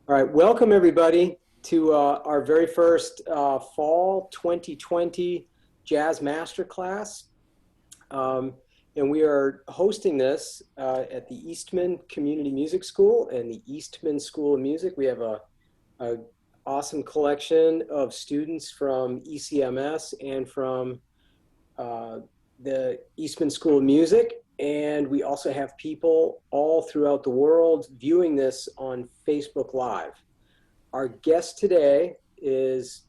All right, welcome everybody to our very first fall 2020 Jazz Masterclass. Um, and we are hosting this at the Eastman Community Music School and the Eastman School of Music. We have a awesome collection of students from ECMS and from uh, the Eastman School of Music. And we also have people all throughout the world viewing this on Facebook Live. Our guest today is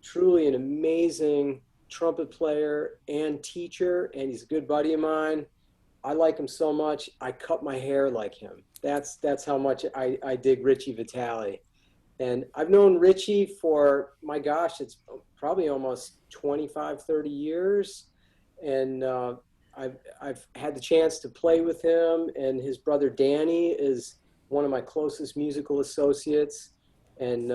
truly an amazing trumpet player and teacher, and he's a good buddy of mine. I like him so much, I cut my hair like him. That's how much I dig Richie Vitale. And I've known Richie for, my gosh, it's probably almost 25, 30 years. And I've had the chance to play with him, and his brother Danny is one of my closest musical associates. And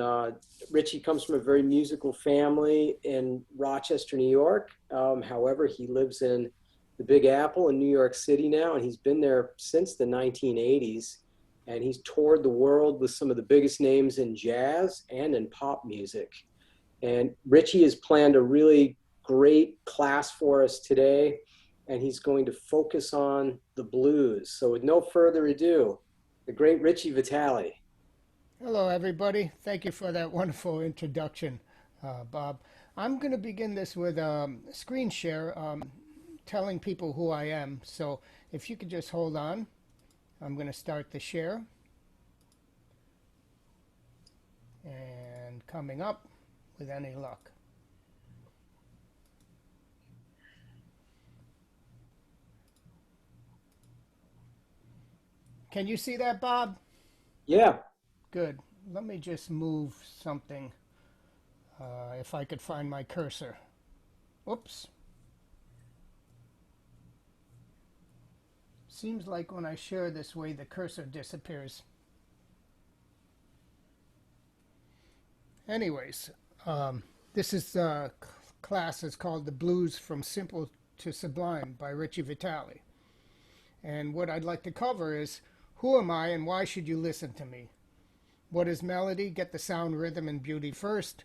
Richie comes from a very musical family in Rochester, New York. However, he lives in the Big Apple in New York City now, and he's been there since the 1980s. And he's toured the world with some of the biggest names in jazz and in pop music. And Richie has planned a really great class for us today, and he's going to focus on the blues. So with no further ado, the great Richie Vitale. Hello, everybody. Thank you for that wonderful introduction, Bob. I'm going to begin this with screen share, telling people who I am. So if you could just hold on, I'm going to start the share. And coming up with any luck. Can you see that, Bob? Yeah. Good. Let me just move something, if I could find my cursor. Oops. Seems like when I share this way, the cursor disappears. Anyways, this is class is called The Blues from Simple to Sublime by Richie Vitale. And what I'd like to cover is, who am I and why should you listen to me? What is melody? Get the sound, rhythm, and beauty first.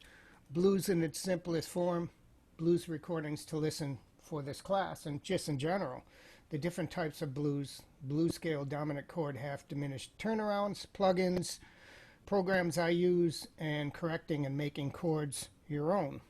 Blues in its simplest form. Blues recordings to listen for this class, and just in general. The different types of blues. Blues scale, dominant chord, half diminished turnarounds, plugins, programs I use, and correcting and making chords your own.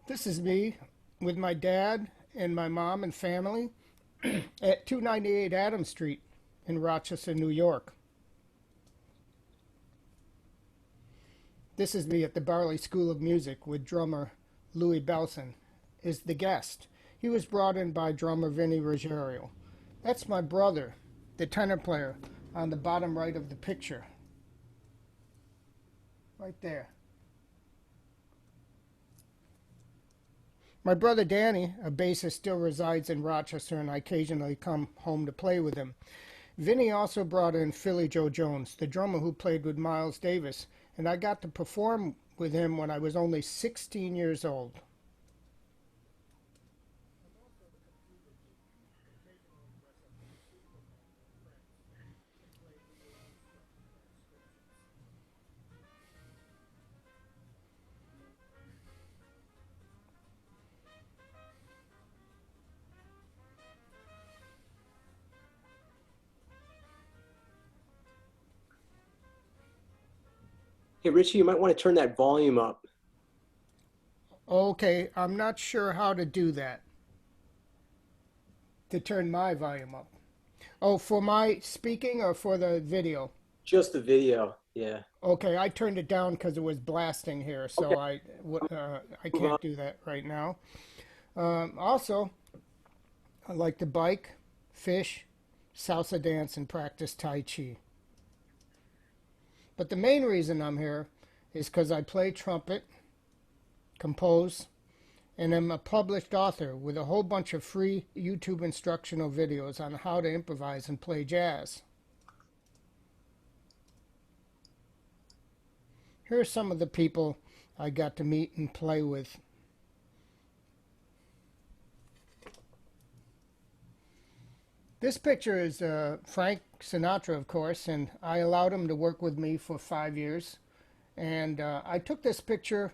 This is me with my dad and my mom and family at 298 Adams Street in Rochester, New York. This is me at the Barley School of Music with drummer Louis Belson is the guest. He was brought in by drummer Vinny Ruggiero. That's my brother, the tenor player, on the bottom right of the picture. Right there. My brother Danny, a bassist, still resides in Rochester, and I occasionally come home to play with him. Vinny also brought in Philly Joe Jones, the drummer who played with Miles Davis, and I got to perform with him when I was only 16 years old. Hey, Richie, you might want to turn that volume up. Okay, I'm not sure how to do that, to turn my volume up. Oh, for my speaking or for the video? Just the video. Yeah. Okay, I turned it down because it was blasting here, Okay. so I Move on. can't do that right now. Also, I like to bike, fish, salsa dance, and practice Tai Chi. But the main reason I'm here is because I play trumpet, compose, and I'm a published author with a whole bunch of free YouTube instructional videos on how to improvise and play jazz. Here are some of the people I got to meet and play with. This picture is Frank Sinatra, of course, and I allowed him to work with me for 5 years. And I took this picture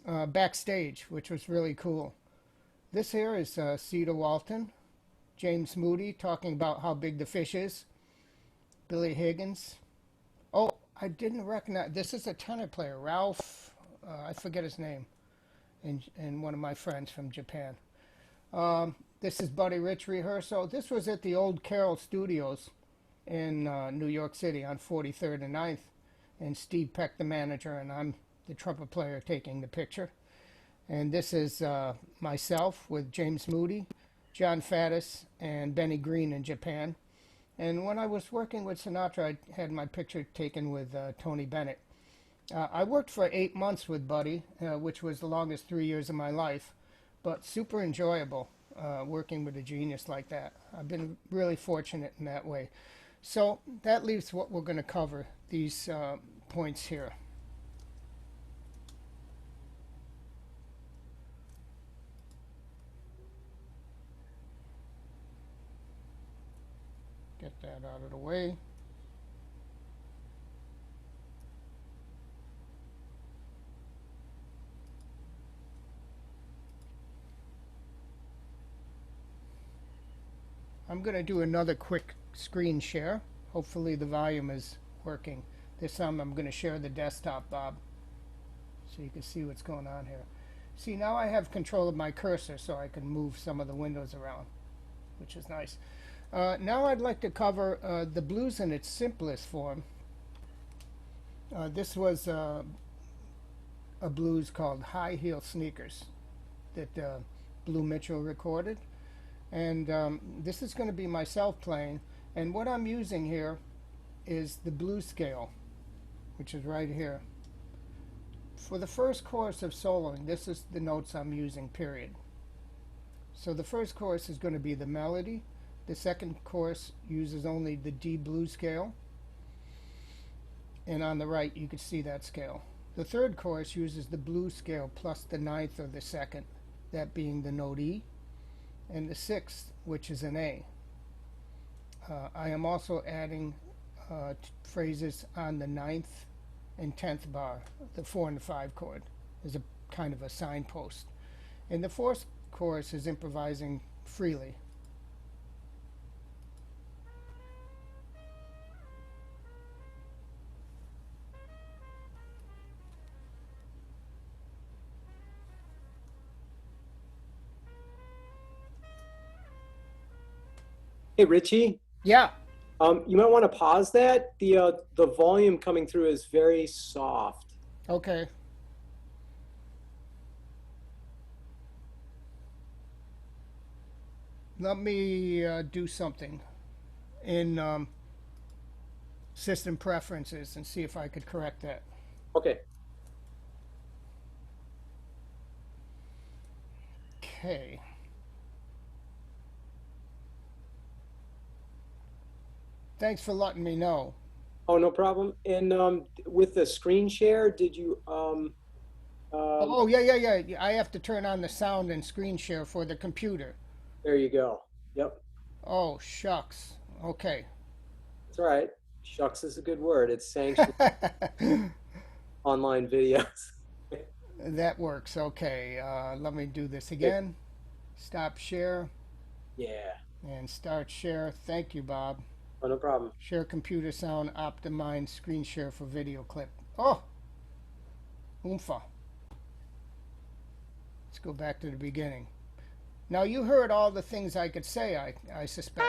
backstage, which was really cool. This here is Cedar Walton, James Moody talking about how big the fish is, Billy Higgins. Oh, I didn't recognize, this is a tenor player, Ralph, I forget his name, and one of my friends from Japan. This is Buddy Rich rehearsal. This was at the old Carroll Studios in New York City on 43rd and 9th. And Steve Peck, the manager, and I'm the trumpet player taking the picture. And this is myself with James Moody, John Faddis, and Benny Green in Japan. And when I was working with Sinatra, I had my picture taken with Tony Bennett. I worked for 8 months with Buddy, which was the longest 3 years of my life, but super enjoyable working with a genius like that. I've been really fortunate in that way. So that leaves what we're going to cover, these points here. Get that out of the way. I'm going to do another quick screen share. Hopefully the volume is working. This time I'm going to share the desktop, Bob, so you can see what's going on here. See, now I have control of my cursor so I can move some of the windows around, which is nice. Now I'd like to cover the blues in its simplest form. This was a blues called High Heel Sneakers that Blue Mitchell recorded. And this is going to be myself playing. And what I'm using here is the blues scale, which is right here. For the first chorus of soloing, this is the notes I'm using, period. So the first chorus is going to be the melody. The second chorus uses only the D blues scale. And on the right, you can see that scale. The third chorus uses the blues scale plus the ninth or the second, that being the note E, and the sixth, which is an A. I am also adding phrases on the ninth and 10th bar, the 4 and the 5 chord, as a kind of a signpost. And the fourth chorus is improvising freely. Hey, Richie. Yeah. You might want to pause that. The volume coming through is very soft. Okay. Let me do something in system preferences and see if I could correct that. Okay. Okay. Thanks for letting me know. Oh, no problem. And with the screen share, did you? Oh, yeah. I have to turn on the sound and screen share for the computer. There you go. Yep. Oh, shucks. Okay. That's all right. Shucks is a good word. It's sanctioned online videos. That works. Okay. Let me do this again. Stop share. Yeah. And start share. Thank you, Bob. Oh, no problem. Share computer sound, optimize screen share for video clip. Oh! Oompa. Let's go back to the beginning. Now you heard all the things I could say, I suspect.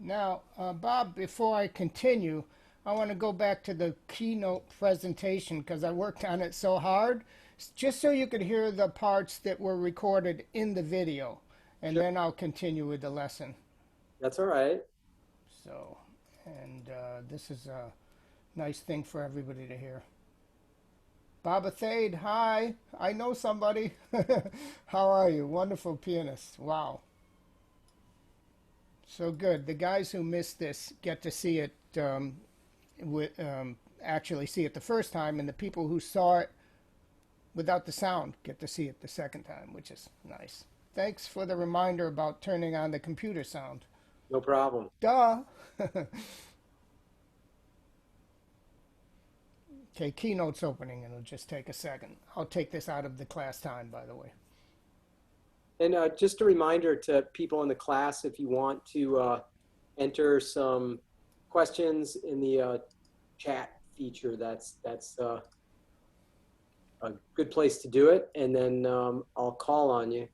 Now, Bob, before I continue, I want to go back to the keynote presentation because I worked on it so hard, just so you could hear the parts that were recorded in the video, and Sure. then I'll continue with the lesson. That's all right. So, and this is a nice thing for everybody to hear. Baba Thade, hi. I know somebody. How are you? Wonderful pianist. Wow. So good. The guys who missed this get to see it, actually see it the first time, and the people who saw it without the sound get to see it the second time, which is nice. Thanks for the reminder about turning on the computer sound. No problem. Duh. Okay, keynote's opening. It'll just take a second. I'll take this out of the class time, by the way. And just a reminder to people in the class, if you want to enter some questions in the chat feature, that's a good place to do it. And then I'll call on you.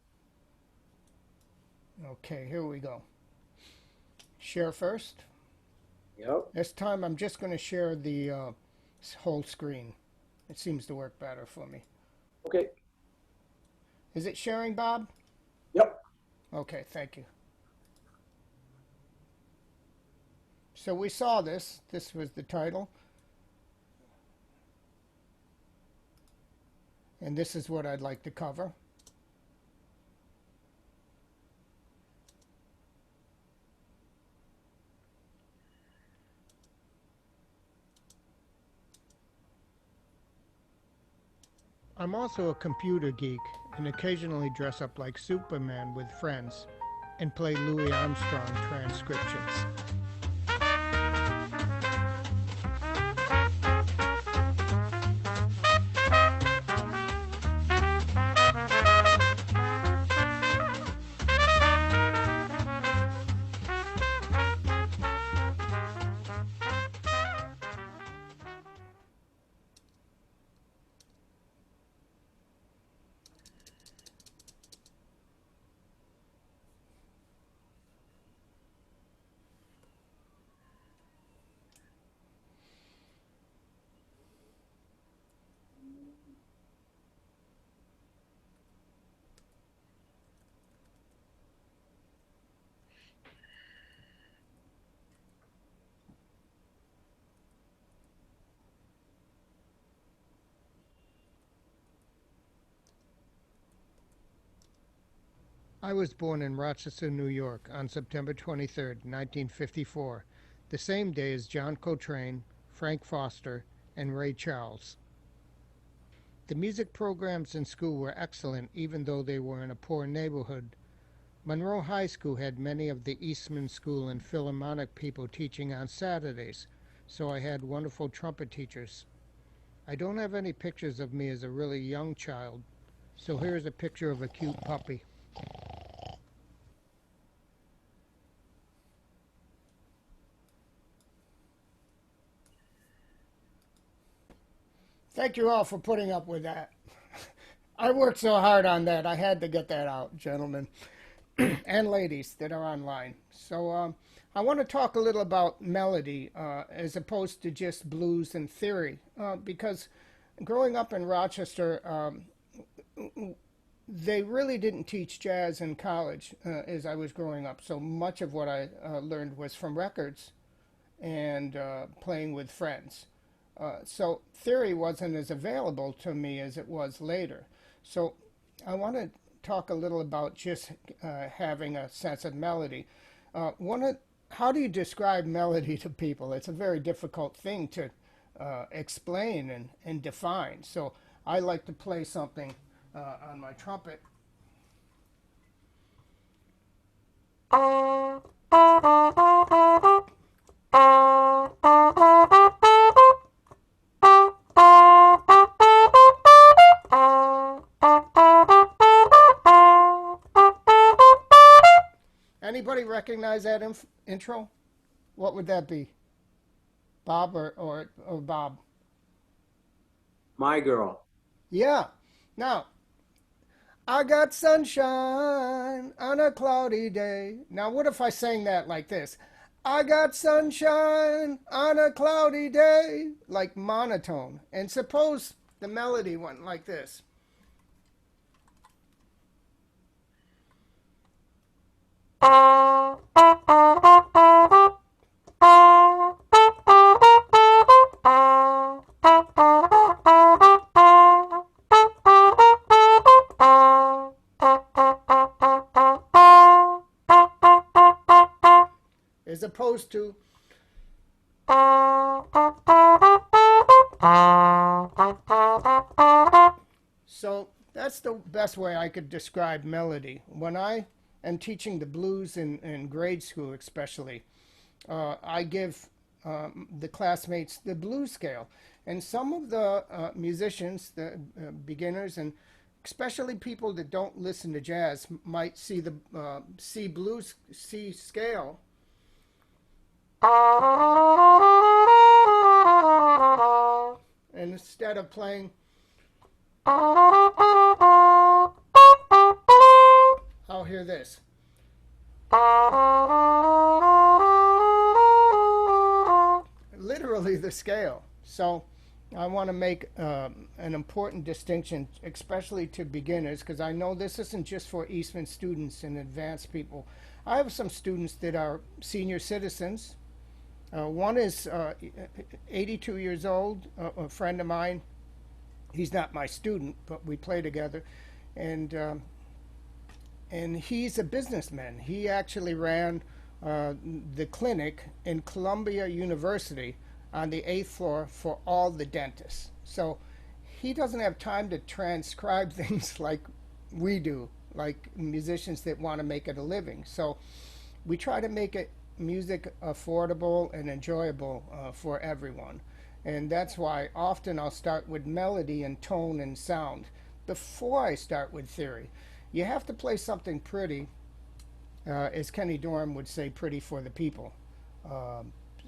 Okay, here we go. Share first. Yep. This time I'm just going to share the whole screen. It seems to work better for me. Okay. Is it sharing, Bob? Yep. Okay, thank you. So we saw this. This was the title. And this is what I'd like to cover. I'm also a computer geek and occasionally dress up like Superman with friends and play Louis Armstrong transcriptions. I was born in Rochester, New York on September 23, 1954, the same day as John Coltrane, Frank Foster, and Ray Charles. The music programs in school were excellent even though they were in a poor neighborhood. Monroe High School had many of the Eastman School and Philharmonic people teaching on Saturdays, so I had wonderful trumpet teachers. I don't have any pictures of me as a really young child, so here's a picture of a cute puppy. Thank you all for putting up with that. I worked so hard on that. I had to get that out, gentlemen and ladies that are online. So I want to talk a little about melody as opposed to just blues and theory, because growing up in Rochester, they really didn't teach jazz in college as I was growing up. So much of what I learned was from records and playing with friends. So theory wasn't as available to me as it was later. So I want to talk a little about just having a sense of melody. How do you describe melody to people? It's a very difficult thing to explain and define. So I like to play something on my trumpet. Anybody recognize that intro? What would that be? Bob or Bob? My girl. Yeah. Now, I got sunshine on a cloudy day. Now, what if I sang that like this? I got sunshine on a cloudy day, like monotone. And suppose the melody went like this. As opposed to so that's the best way I could describe melody. When I am teaching the blues in grade school, especially, I give the classmates the blues scale. And some of the musicians, the beginners, and especially people that don't listen to jazz, might see the C scale. And instead of playing, I'll hear this. Literally the scale. So I want to make an important distinction, especially to beginners, because I know this isn't just for Eastman students and advanced people. I have some students that are senior citizens. One is 82 years old, a friend of mine. He's not my student, but we play together. And he's a businessman. He actually ran the clinic in Columbia University on the 8th floor for all the dentists. So he doesn't have time to transcribe things like we do, like musicians that want to make it a living. So we try to make it music affordable and enjoyable for everyone. And that's why often I'll start with melody and tone and sound before I start with theory. You have to play something pretty, as Kenny Dorham would say, pretty for the people.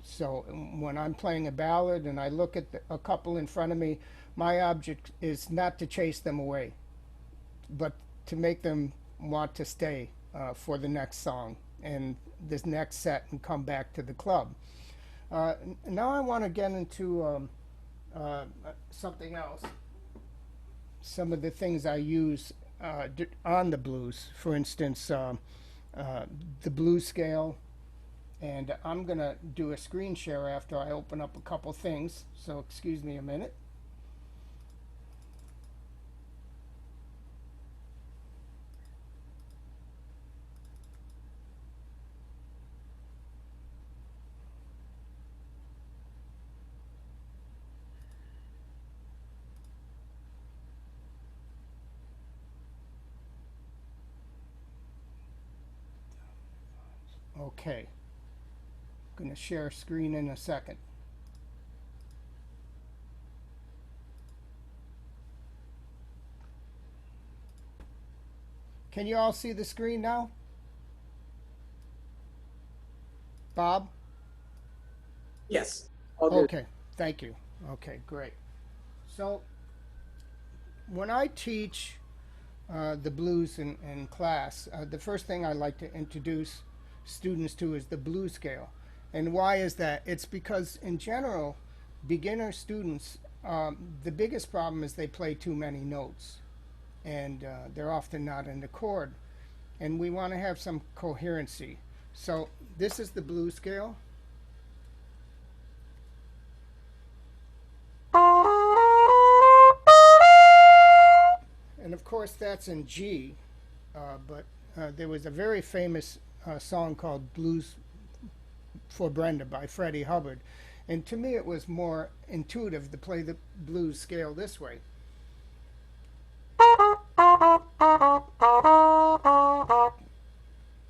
So when I'm playing a ballad and I look at a couple in front of me, my object is not to chase them away, but to make them want to stay for the next song and this next set and come back to the club. Now I want to get into something else. Some of the things I use on the blues, for instance, the blues scale, and I'm going to do a screen share after I open up a couple things, so excuse me a minute. Okay, I'm going to share screen in a second. Can you all see the screen now? Bob? Yes, all good. Okay, thank you. Okay, great. So when I teach the blues in class, the first thing I like to introduce students to is the blues scale. And why is that? It's because in general, beginner students, the biggest problem is they play too many notes, and they're often not in the chord. And we want to have some coherency. So this is the blues scale. And of course that's in G, but there was a very famous song called Blues for Brenda by Freddie Hubbard. And to me it was more intuitive to play the blues scale this way.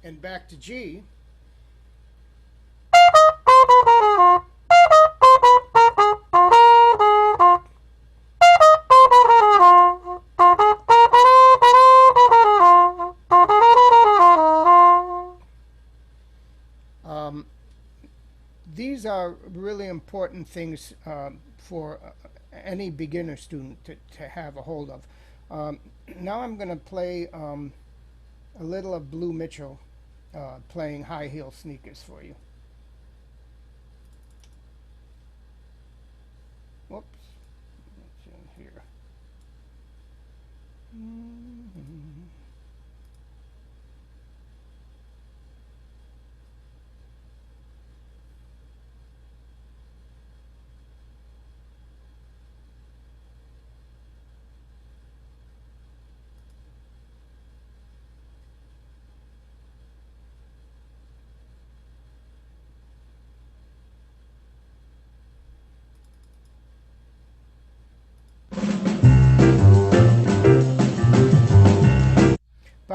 And back to G. These are really important things for any beginner student to have a hold of. Now I'm going to play a little of Blue Mitchell playing High Heel Sneakers for you.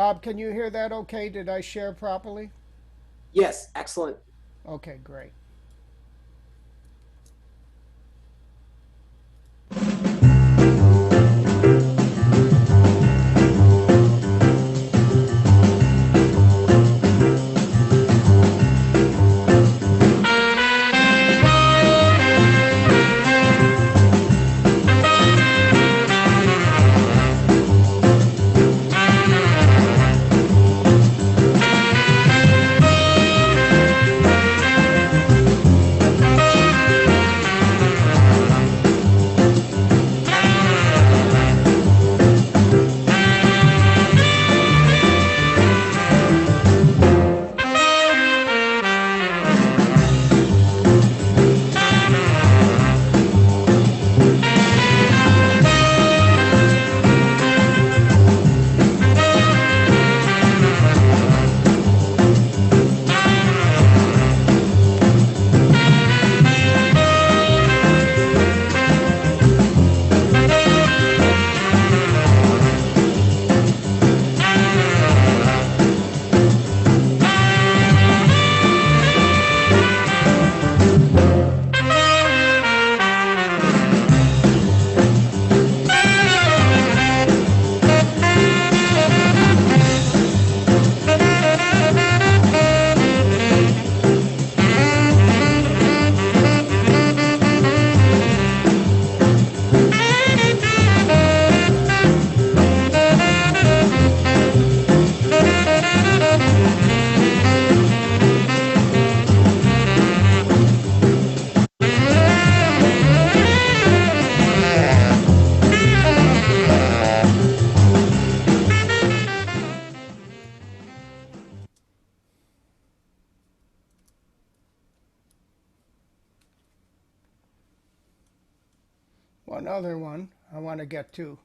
Bob, can you hear that okay? Did I share properly? Yes, excellent. Okay, great. One other one I want to get to.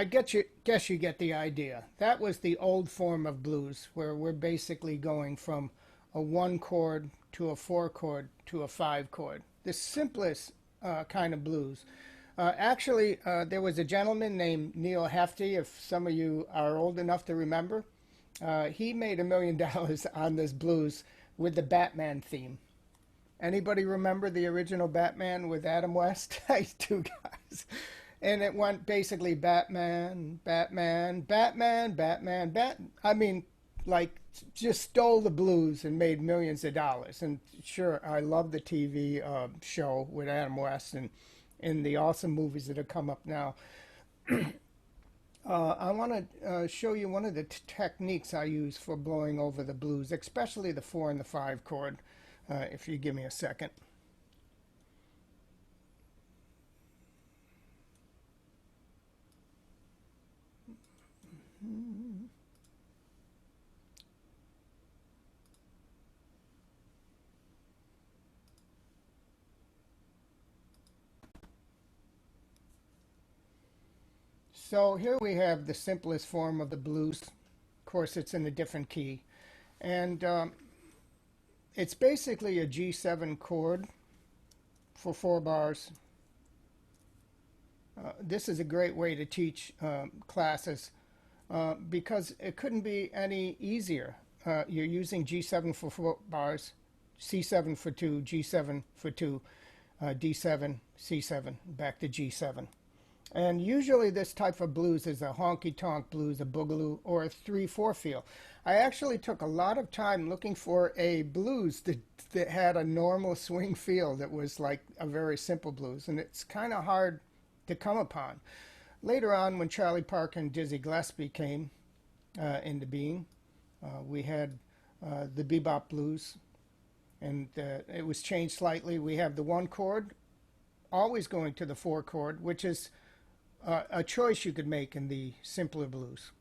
guess you get the idea. That was the old form of blues, where we're basically going from a one chord to a four chord to a five chord. The simplest kind of blues. There was a gentleman named Neil Hefti, if some of you are old enough to remember. He made $1 million on this blues with the Batman theme. Anybody remember the original Batman with Adam West? Two guys. And it went basically Batman, Batman, Batman, Batman, I mean, like, just stole the blues and made millions of dollars. And sure, I love the TV show with Adam West and the awesome movies that have come up now. I want to show you one of the techniques I use for blowing over the blues, especially the 4 and the 5 chord, if you give me a second. So here we have the simplest form of the blues. Of course, it's in a different key. And it's basically a G7 chord for 4 bars. This is a great way to teach classes because it couldn't be any easier. You're using G7 for 4 bars, C7 for 2, G7 for 2, D7, C7, back to G7. And usually this type of blues is a honky-tonk blues, a boogaloo, or a 3/4 feel. I actually took a lot of time looking for a blues that had a normal swing feel that was like a very simple blues, and it's kind of hard to come upon. Later on, when Charlie Parker and Dizzy Gillespie came into being, we had the bebop blues, and it was changed slightly. We have the 1 chord always going to the 4 chord, which is a choice you could make in the simpler blues.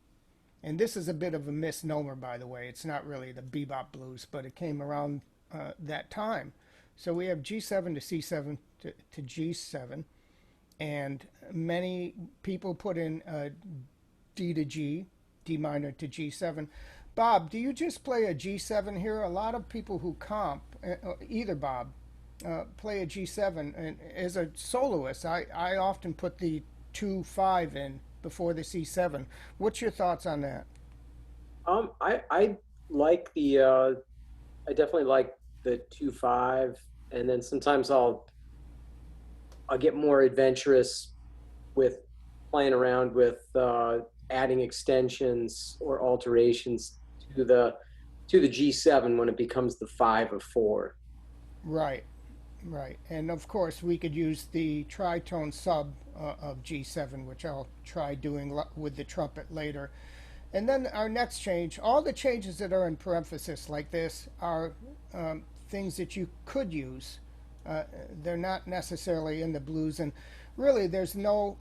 And this is a bit of a misnomer, by the way. It's not really the bebop blues, but it came around that time. So we have G7 to C7 to G7, and many people put in D to G, D minor to G7. Bob, do you just play a G7 here? A lot of people who comp, either Bob, play a G7. And as a soloist, I often put the 2/5 in before the C7. What's your thoughts on that? I like the I definitely like the 2/5, and then sometimes I'll get more adventurous with playing around with adding extensions or alterations to the G7 when it becomes the 5 of 4. Right, right. And of course, we could use the tritone sub of G7, which I'll try doing with the trumpet later. And then our next change, all the changes that are in parenthesis like this are things that you could use. They're not necessarily in the blues. And really, there's no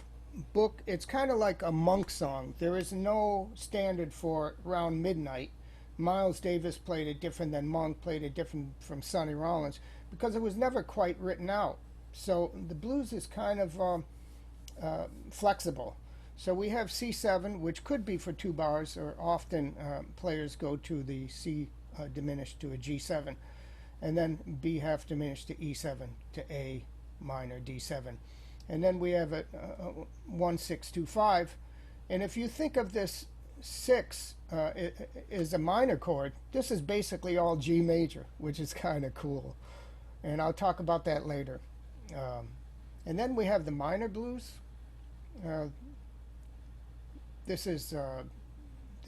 book. It's kind of like a monk song. There is no standard for Round Midnight. Miles Davis played it different than Monk, played it different from Sonny Rollins, because it was never quite written out. So the blues is kind of flexible. So we have C7, which could be for 2 bars, or often players go to the C diminished to a G7, and then B half diminished to E7 to A minor D7. And then we have a 1-6-2-5. And if you think of this 6 is a minor chord, this is basically all G major, which is kind of cool. And I'll talk about that later. And then we have the minor blues. This is the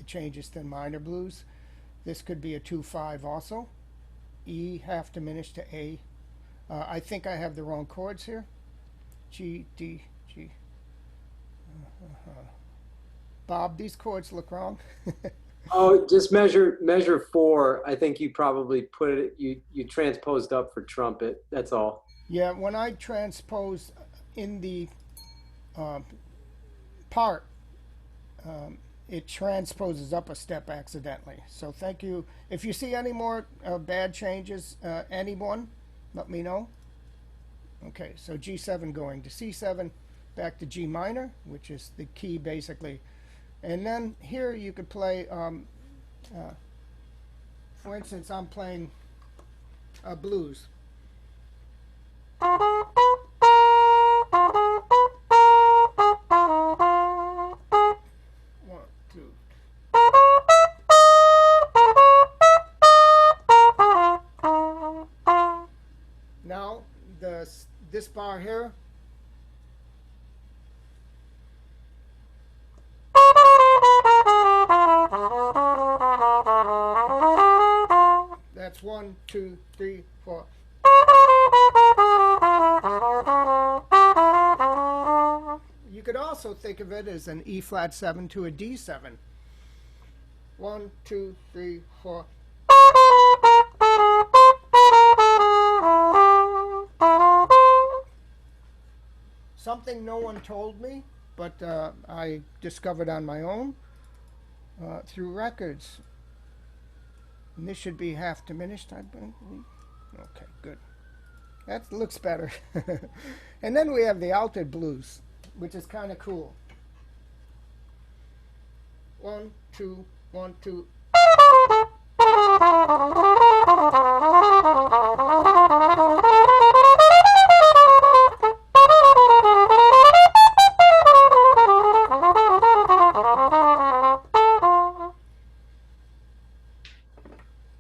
changes to minor blues. This could be a 2/5 also. E half diminished to A. I think I have the wrong chords here. G, D, G. Bob, these chords look wrong. Oh, just measure 4. I think you probably put it, you transposed up for trumpet. That's all. Yeah, when I transpose in the part, it transposes up a step accidentally. So thank you. If you see any more bad changes, anyone, let me know. Okay, so G7 going to C7, back to G minor, which is the key basically. And then here you could play, for instance, I'm playing blues. One, two. Now, this bar here, that's 1, 2, 3, 4. You could also think of it as an E flat 7 to a D7. 1, 2, 3, 4. Something no one told me, but I discovered on my own through records. And this should be half diminished, I believe. Okay, good. That looks better. And then we have the altered blues, which is kind of cool. 1, 2, 1, 2.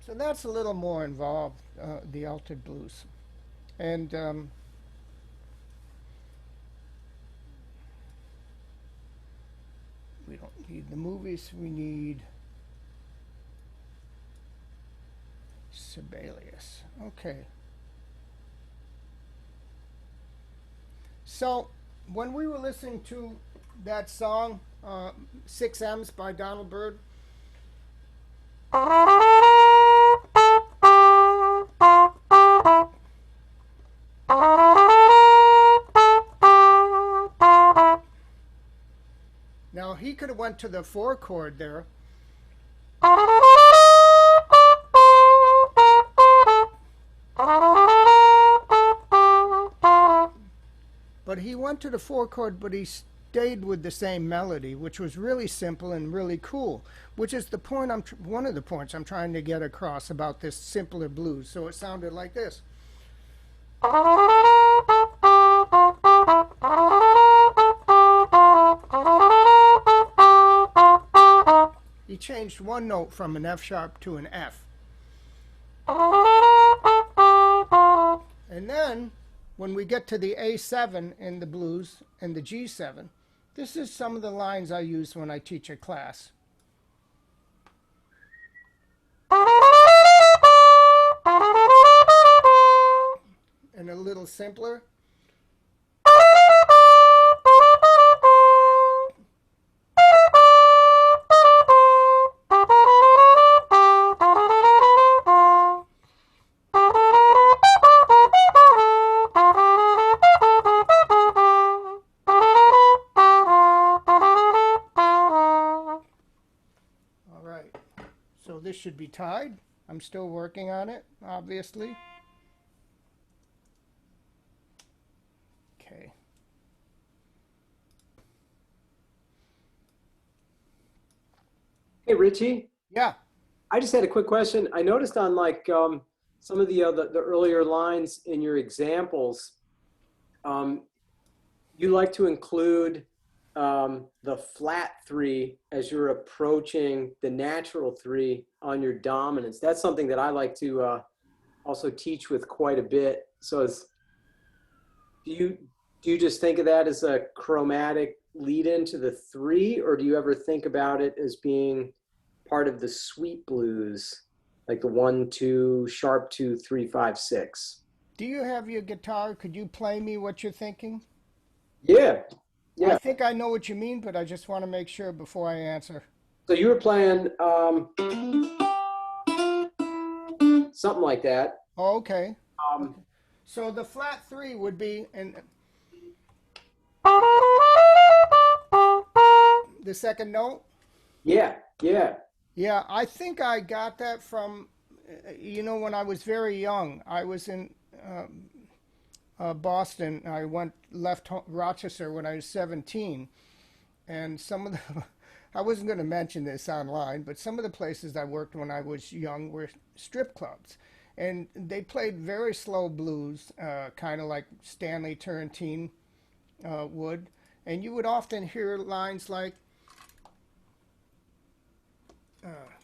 So that's a little more involved, the altered blues. And we don't need the movies, we need Sibelius. Okay. So when we were listening to that song, 6 M's by Donald Byrd, now he could have went to the 4 chord there. But he went to the 4 chord, but he stayed with the same melody, which was really simple and really cool, which is the point one of the points I'm trying to get across about this simpler blues. So it sounded like this. He changed one note from an F sharp to an F. And then when we get to the A7 in the blues and the G7, this is some of the lines I use when I teach a class. And a little simpler. This should be tied. I'm still working on it, obviously. Okay. Hey, Richie. Yeah. I just had a quick question. I noticed on like some of the earlier lines in your examples, you like to include the flat 3 as you're approaching the natural 3 on your dominance. That's something that I like to also teach with quite a bit. So do you just think of that as a chromatic lead into the 3, or do you ever think about it as being part of the sweet blues, like the 1, 2, sharp 2, 3, 5, 6? Do you have your guitar? Could you play me what you're thinking? Yeah. Yeah. I think I know what you mean, but I just want to make sure before I answer. So you were playing something like that. Oh, okay. So the flat 3 would be the second note. Yeah, yeah. Yeah, I think I got that from, when I was very young. I was in Boston. I left Rochester when I was 17, and some of the I wasn't going to mention this online, but some of the places I worked when I was young were strip clubs, and they played very slow blues, kind of like Stanley Turrentine would, and you would often hear lines like,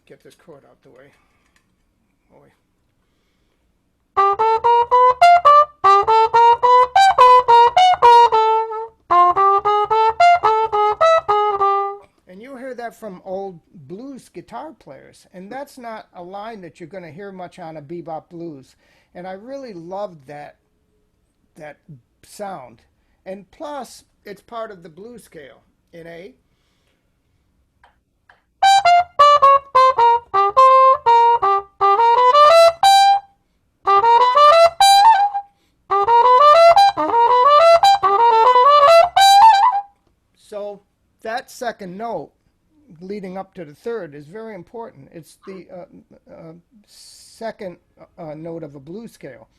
"Get this chord out the way, boy." And you hear that from old blues guitar players. And that's not a line that you're going to hear much on a bebop blues. And I really loved that sound. And plus, it's part of the blues scale in A. So that second note leading up to the third is very important. It's the second note of a blues scale.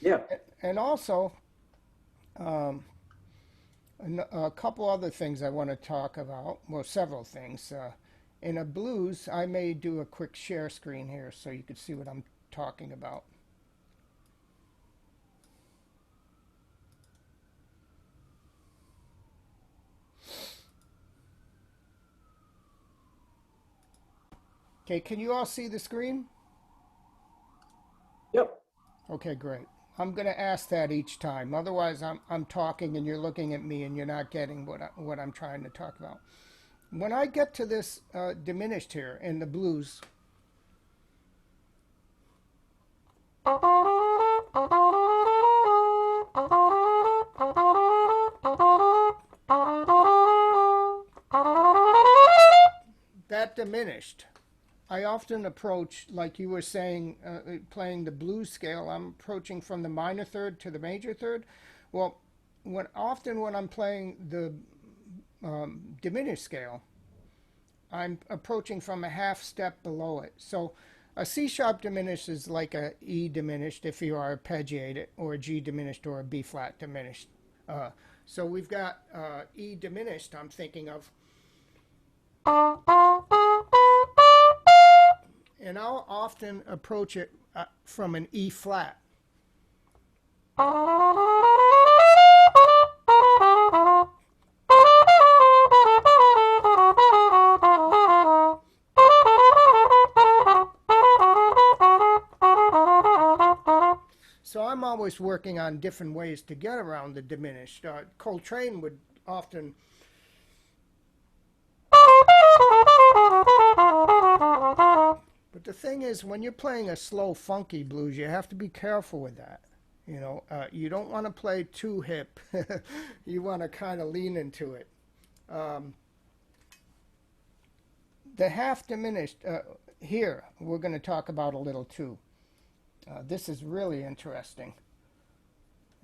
Yeah. And also, a couple other things I want to talk about. Well, several things. In a blues, I may do a quick share screen here so you can see what I'm talking about. Okay, can you all see the screen? Yep. Okay, great. I'm going to ask that each time. Otherwise, I'm talking and you're looking at me and you're not getting what I'm trying to talk about. When I get to this diminished here in the blues, that diminished, I often approach, like you were saying, playing the blues scale, I'm approaching from the minor third to the major third. Well, often when I'm playing the diminished scale, I'm approaching from a half step below it. So a C sharp diminished is like a E diminished if you are arpeggiated, or a G diminished, or a B flat diminished. So we've got E diminished, I'm thinking of. And I'll often approach it from an E flat. So I'm always working on different ways to get around the diminished. Coltrane would often but the thing is, when you're playing a slow, funky blues, you have to be careful with that. You don't want to play too hip. You want to kind of lean into it. The half diminished, here, we're going to talk about a little too. This is really interesting.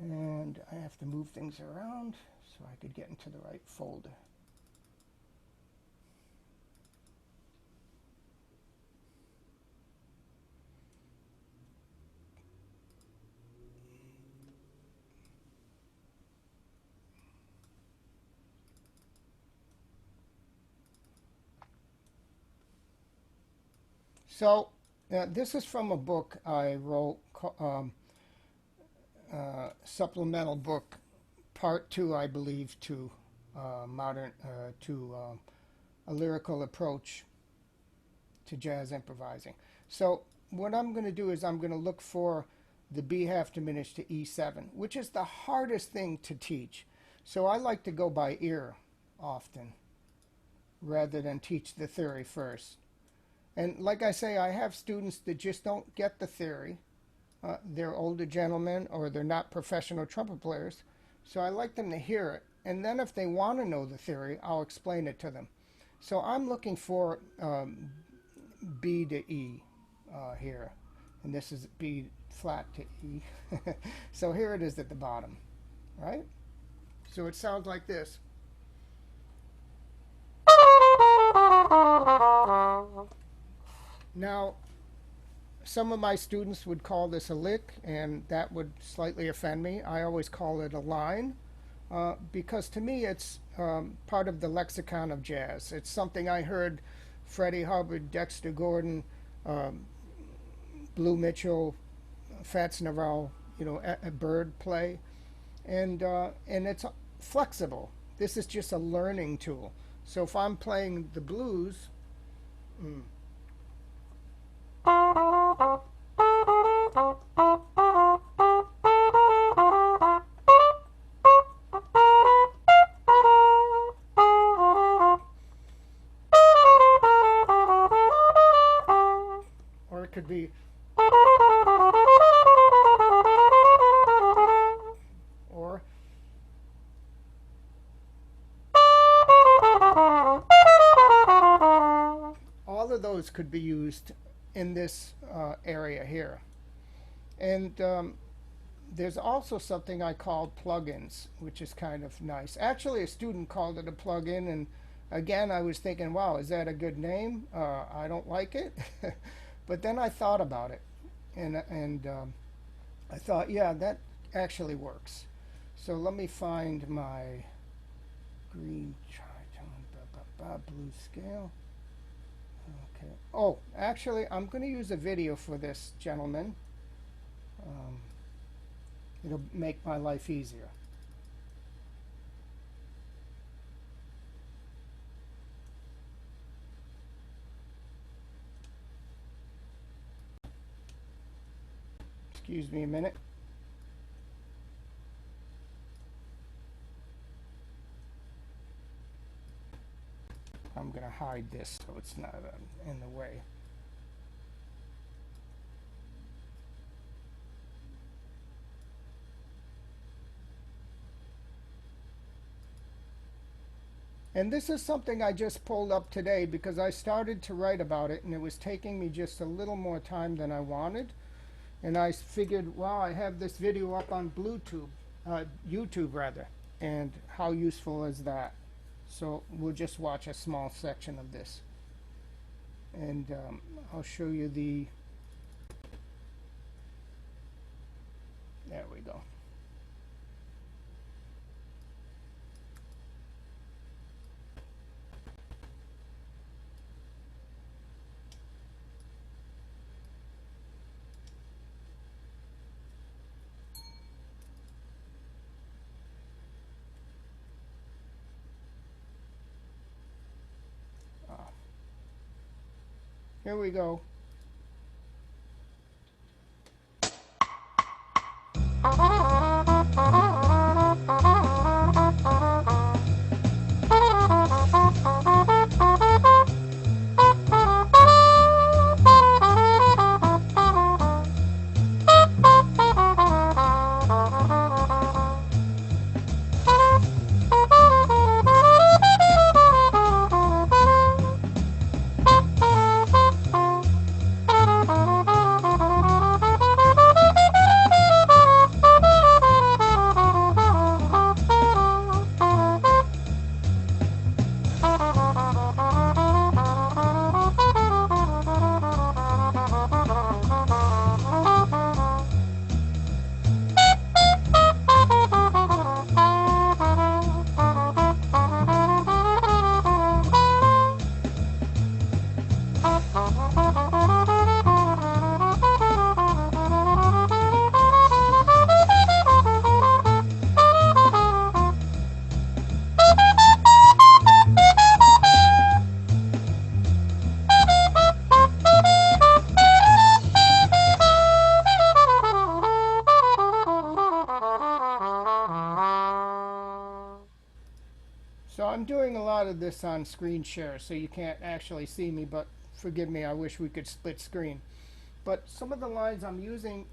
And I have to move things around so I could get into the right folder. So this is from a book I wrote, Supplemental Book, Part 2, I believe, to a Lyrical Approach to Jazz Improvising. So what I'm going to do is I'm going to look for the B half diminished to E7, which is the hardest thing to teach. So I like to go by ear often rather than teach the theory first. And like I say, I have students that just don't get the theory. They're older gentlemen or they're not professional trumpet players. So I like them to hear it. And then if they want to know the theory, I'll explain it to them. So I'm looking for B to E here. And this is B flat to E. So here it is at the bottom, right? So it sounds like this. Now, some of my students would call this a lick, and that would slightly offend me. I always call it a line because to me it's part of the lexicon of jazz. It's something I heard Freddie Hubbard, Dexter Gordon, um, Blue Mitchell, Fats Navarro, a Bird play, and it's flexible. This is just a learning tool. So if I'm playing the blues, mm, or it could be, or all of those could be used in this area here. And there's also something I call plugins, which is kind of nice. Actually, a student called it a plugin, and again, I was thinking, wow, is that a good name? I don't like it. But then I thought about it, and I thought, yeah, that actually works. So let me find my green tritone, blue scale. Okay. Oh, actually, I'm going to use a video for this, gentlemen. Um, it'll make my life easier. Excuse me a minute. I'm going to hide this so it's not in the way. And this is something I just pulled up today because I started to write about it and it was taking me just a little more time than I wanted. And I figured, wow, I have this video up on YouTube rather, and how useful is that? So we'll just watch a small section of this. And I'll show you there we go. Here we go. So I'm doing a lot of this on screen share, so you can't actually see me, but forgive me, I wish we could split screen. But some of the lines I'm using,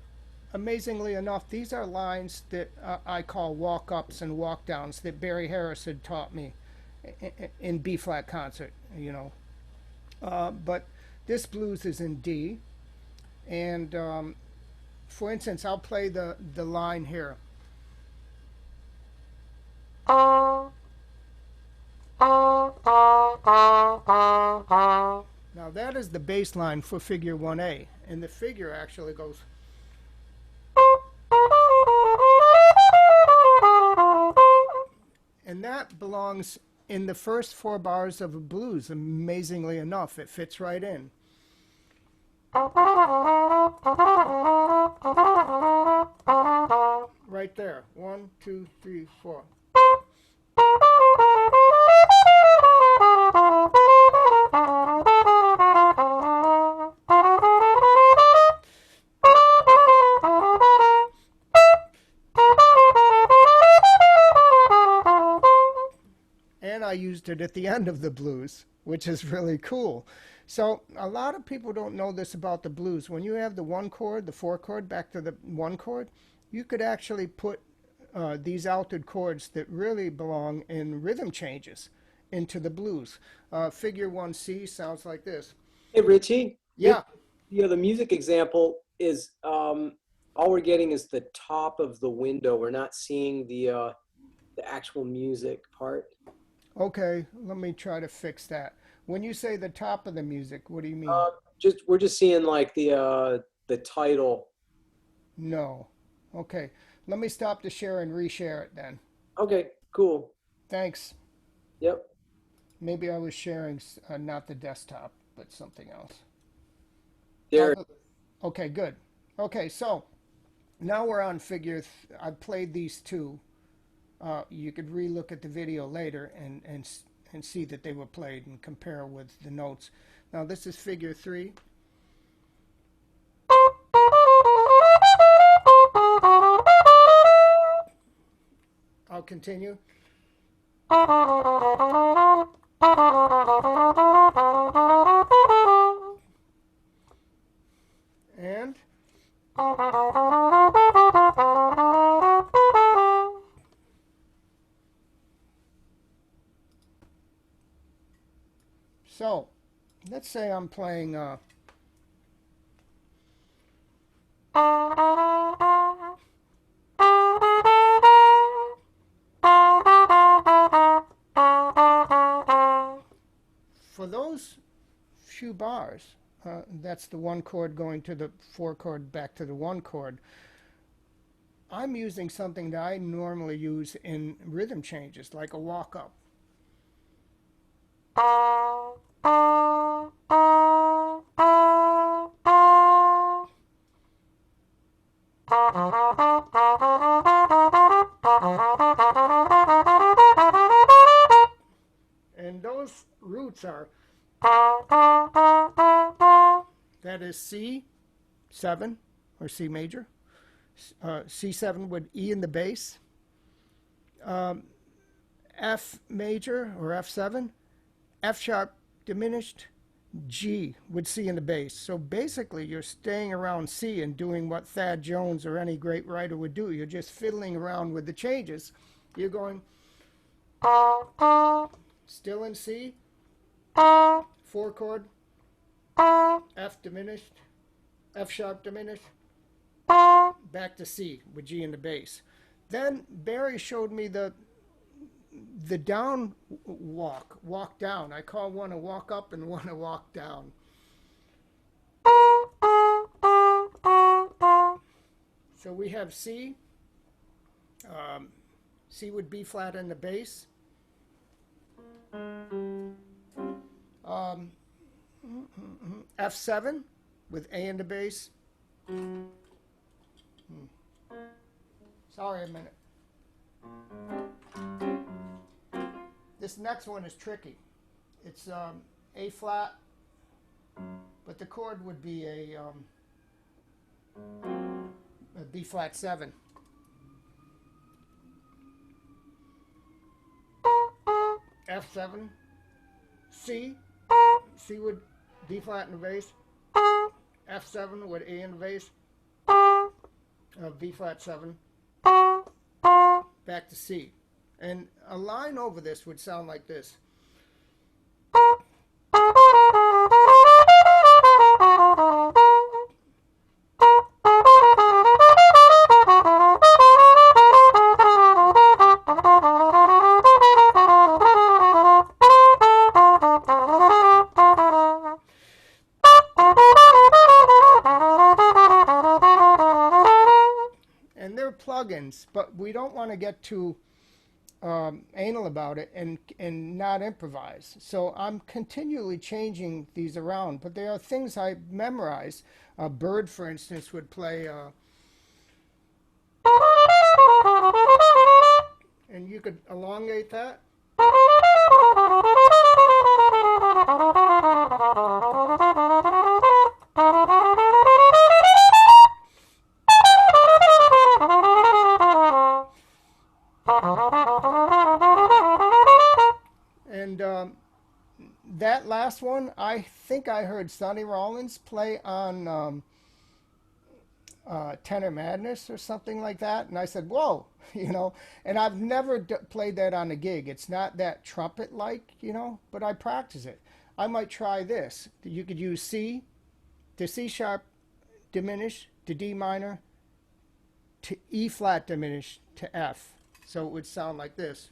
amazingly enough, these are lines that I call walk-ups and walk-downs that Barry Harris had taught me in B-flat concert, But this blues is in D, and for instance, I'll play the line here. Now Now that is the bass line for figure 1A, and the figure actually goes. And that belongs in the first 4 bars of a blues, amazingly enough. It fits right in. Right there. 1, 2, 3, 4. And I used it at the end of the blues, which is really cool. So a lot of people don't know this about the blues. When you have the 1 chord, the 4 chord, back to the 1 chord, you could actually put these altered chords that really belong in rhythm changes into the blues. Figure 1C sounds like this. Hey, Richie. Yeah. The music example is all we're getting is the top of the window. We're not seeing the actual music part. Okay, let me try to fix that. When you say the top of the music, what do you mean? We're just seeing like the title. No. Okay, let me stop the share and reshare it then. Okay, cool. Thanks. Yep. Maybe I was sharing not the desktop, but something else. There. Okay, good. Okay, so now we're on figure. I've played these two. You could re-look at the video later and see that they were played and compare with the notes. Now this is figure 3. I'll continue. And so let's say I'm playing for those few bars, that's the 1 chord going to the 4 chord back to the 1 chord. I'm using something that I normally use in rhythm changes, like a walk up. And those roots are, that is C7 or C major, C7 with E in the bass, F major or F7, F sharp diminished, G with C in the bass. So basically you're staying around C and doing what Thad Jones or any great writer would do. You're just fiddling around with the changes. You're going still in C, 4 chord, F diminished, F sharp diminished, back to C with G in the bass. Then Barry showed me the down walk down. I call one a walk up and one a walk down. So we have C, C with B flat in the bass, F7 with A in the bass. Sorry, a minute. This next one is tricky. It's A flat, but the chord would be a B flat 7. F7, C, C with D flat in the bass, F7 with A in the bass, B flat 7, back to C. And a line over this would sound like this. plugins, but we don't want to get too anal about it and not improvise. So I'm continually changing these around, but there are things I memorize. A bird, for instance, would play, and you could elongate that. And that last one, I think I heard Sonny Rollins play on Tenor Madness or something like that. And I said, whoa, you know, and I've never played that on a gig. It's not that trumpet-like, you know, but I practice it. I might try this. You could use C to C sharp diminished to D minor to E flat diminished to F. So it would sound like this.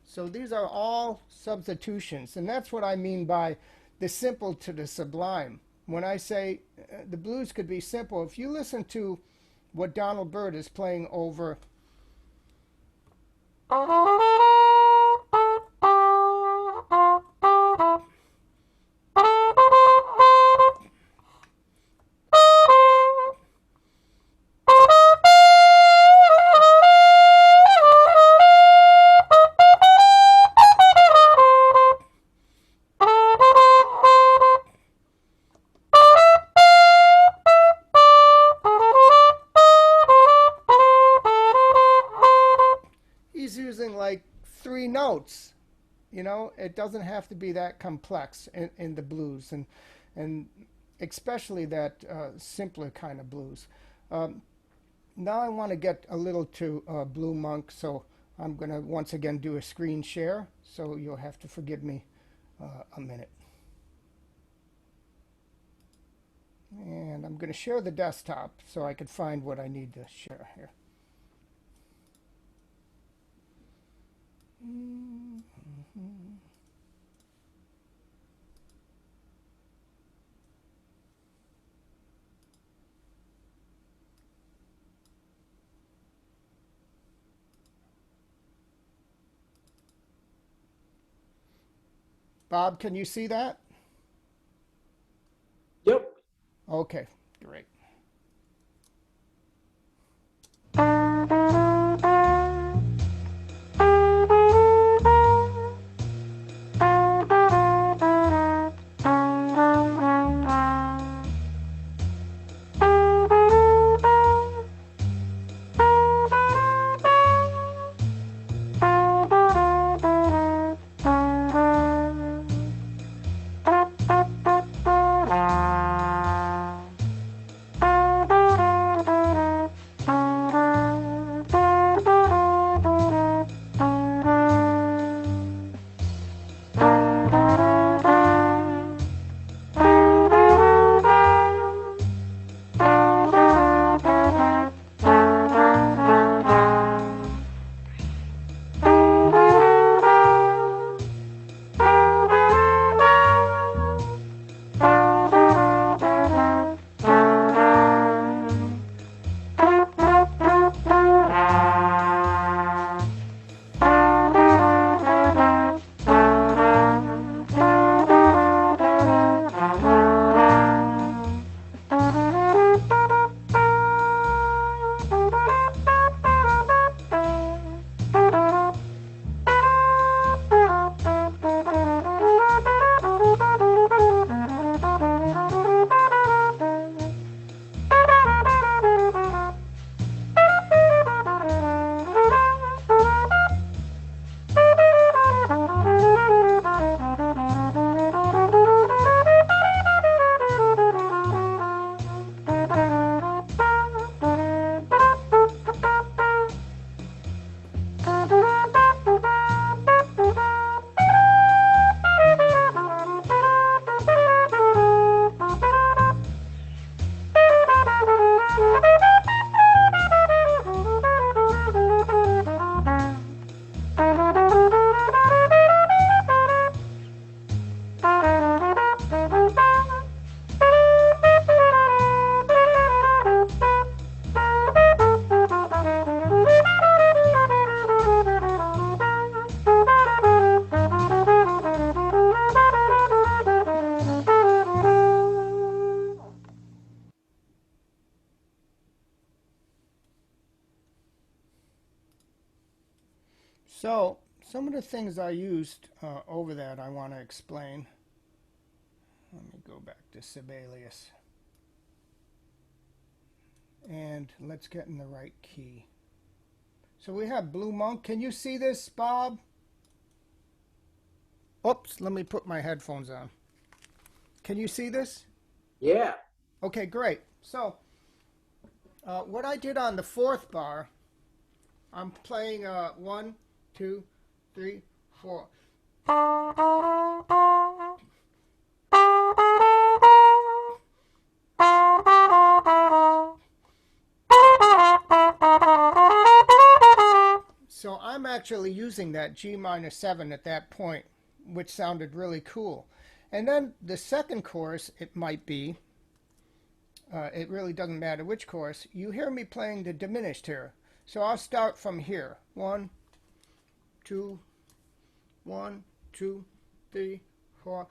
So these are all substitutions, and that's what I mean by the simple to the sublime. When I say the blues could be simple, if you listen to what Donald Byrd is playing over using like 3 notes, you know, it doesn't have to be that complex in the blues, and especially that simpler kind of blues. Now I want to get a little to Blue Monk, so I'm going to once again do a screen share, so you'll have to forgive me a minute. And I'm going to share the desktop so I can find what I need to share here. Bob, can you see that? Yep. Okay, great. So, some of the things I used over that I want to explain. Let me go back to Sibelius. And let's get in the right key. So we have Blue Monk. Can you see this, Bob? Oops, let me put my headphones on. Can you see this? Yeah. Okay, great. So, what I did on the fourth bar, I'm playing 1, 2, 3, 4. So I'm actually using that G minor 7 at that point, which sounded really cool. And then the second chorus, it might be, it really doesn't matter which chorus, you hear me playing the diminished here. So I'll start from here. 1, 2, 1, 2, 3, 4.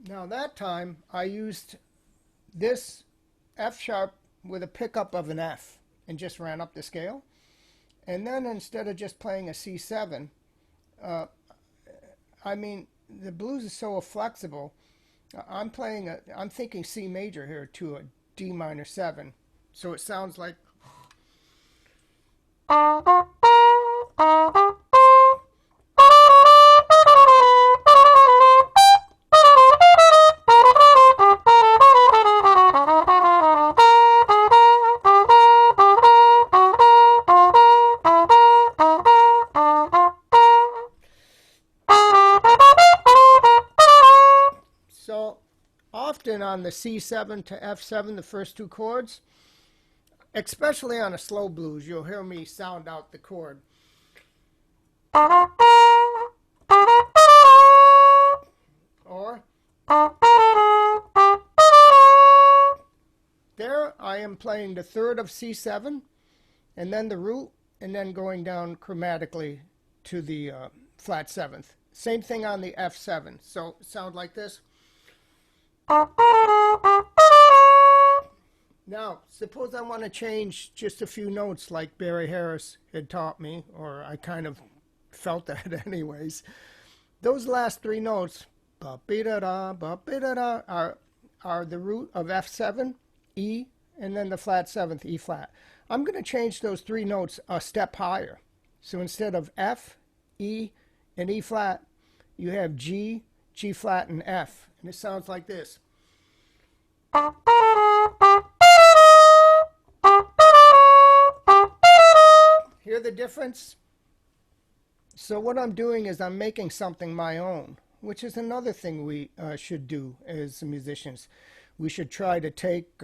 Now that time I used this F sharp with a pickup of an F and just ran up the scale. And then instead of just playing a C7, I mean, the blues is so flexible. I'm thinking C major here to a D minor 7. So it sounds like. So often on the C7 to F7, the first two chords, especially on a slow blues, you'll hear me sound out the chord. Or there I am playing the third of C7 and then the root and then going down chromatically to the flat seventh. Same thing on the F7. So sound like this. Now, suppose I want to change just a few notes like Barry Harris had taught me, or I kind of felt that anyways. Those last three notes, ba-be-da-da, ba-be-da-da, are the root of F7, E, and then the flat seventh, E flat. I'm going to change those three notes a step higher. So instead of F, E, and E flat, you have G, G flat, and F. And it sounds like this. Hear the difference? So what I'm doing is I'm making something my own, which is another thing we should do as musicians. We should try to take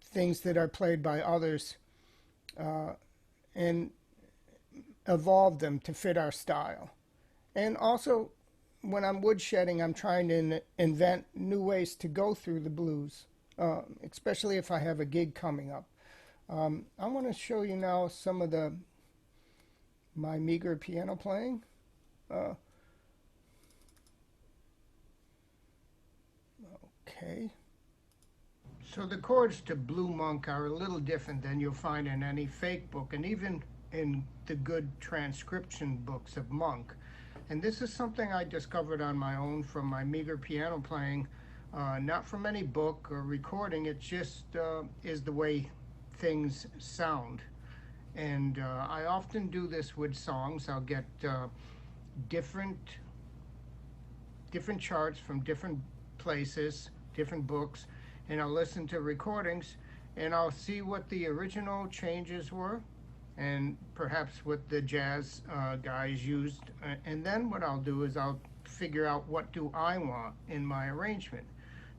things that are played by others and evolve them to fit our style. And also, when I'm woodshedding, I'm trying to invent new ways to go through the blues, especially if I have a gig coming up. I want to show you now some of my meager piano playing. Okay. So the chords to Blue Monk are a little different than you'll find in any fake book and even in the good transcription books of Monk. And this is something I discovered on my own from my meager piano playing, not from any book or recording. It just is the way things sound. And I often do this with songs. I'll get different charts from different places, different books, and I'll listen to recordings and I'll see what the original changes were and perhaps what the jazz guys used. And then what I'll do is I'll figure out what do I want in my arrangement.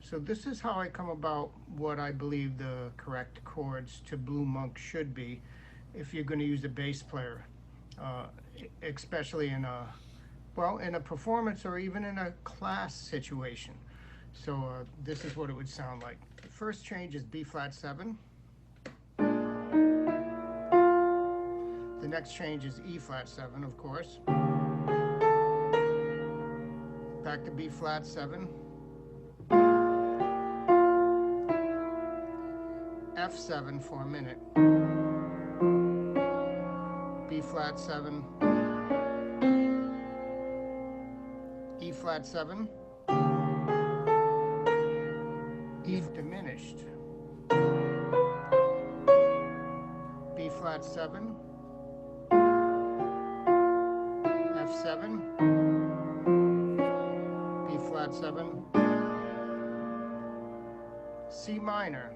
So this is how I come about what I believe the correct chords to Blue Monk should be if you're going to use a bass player, especially in a performance or even in a class situation. So this is what it would sound like. The first change is B flat 7. The next change is E flat 7, of course. Back to B flat 7. F7 for a minute. B flat 7. E flat 7. E diminished. B flat 7. F7. B flat 7. C minor.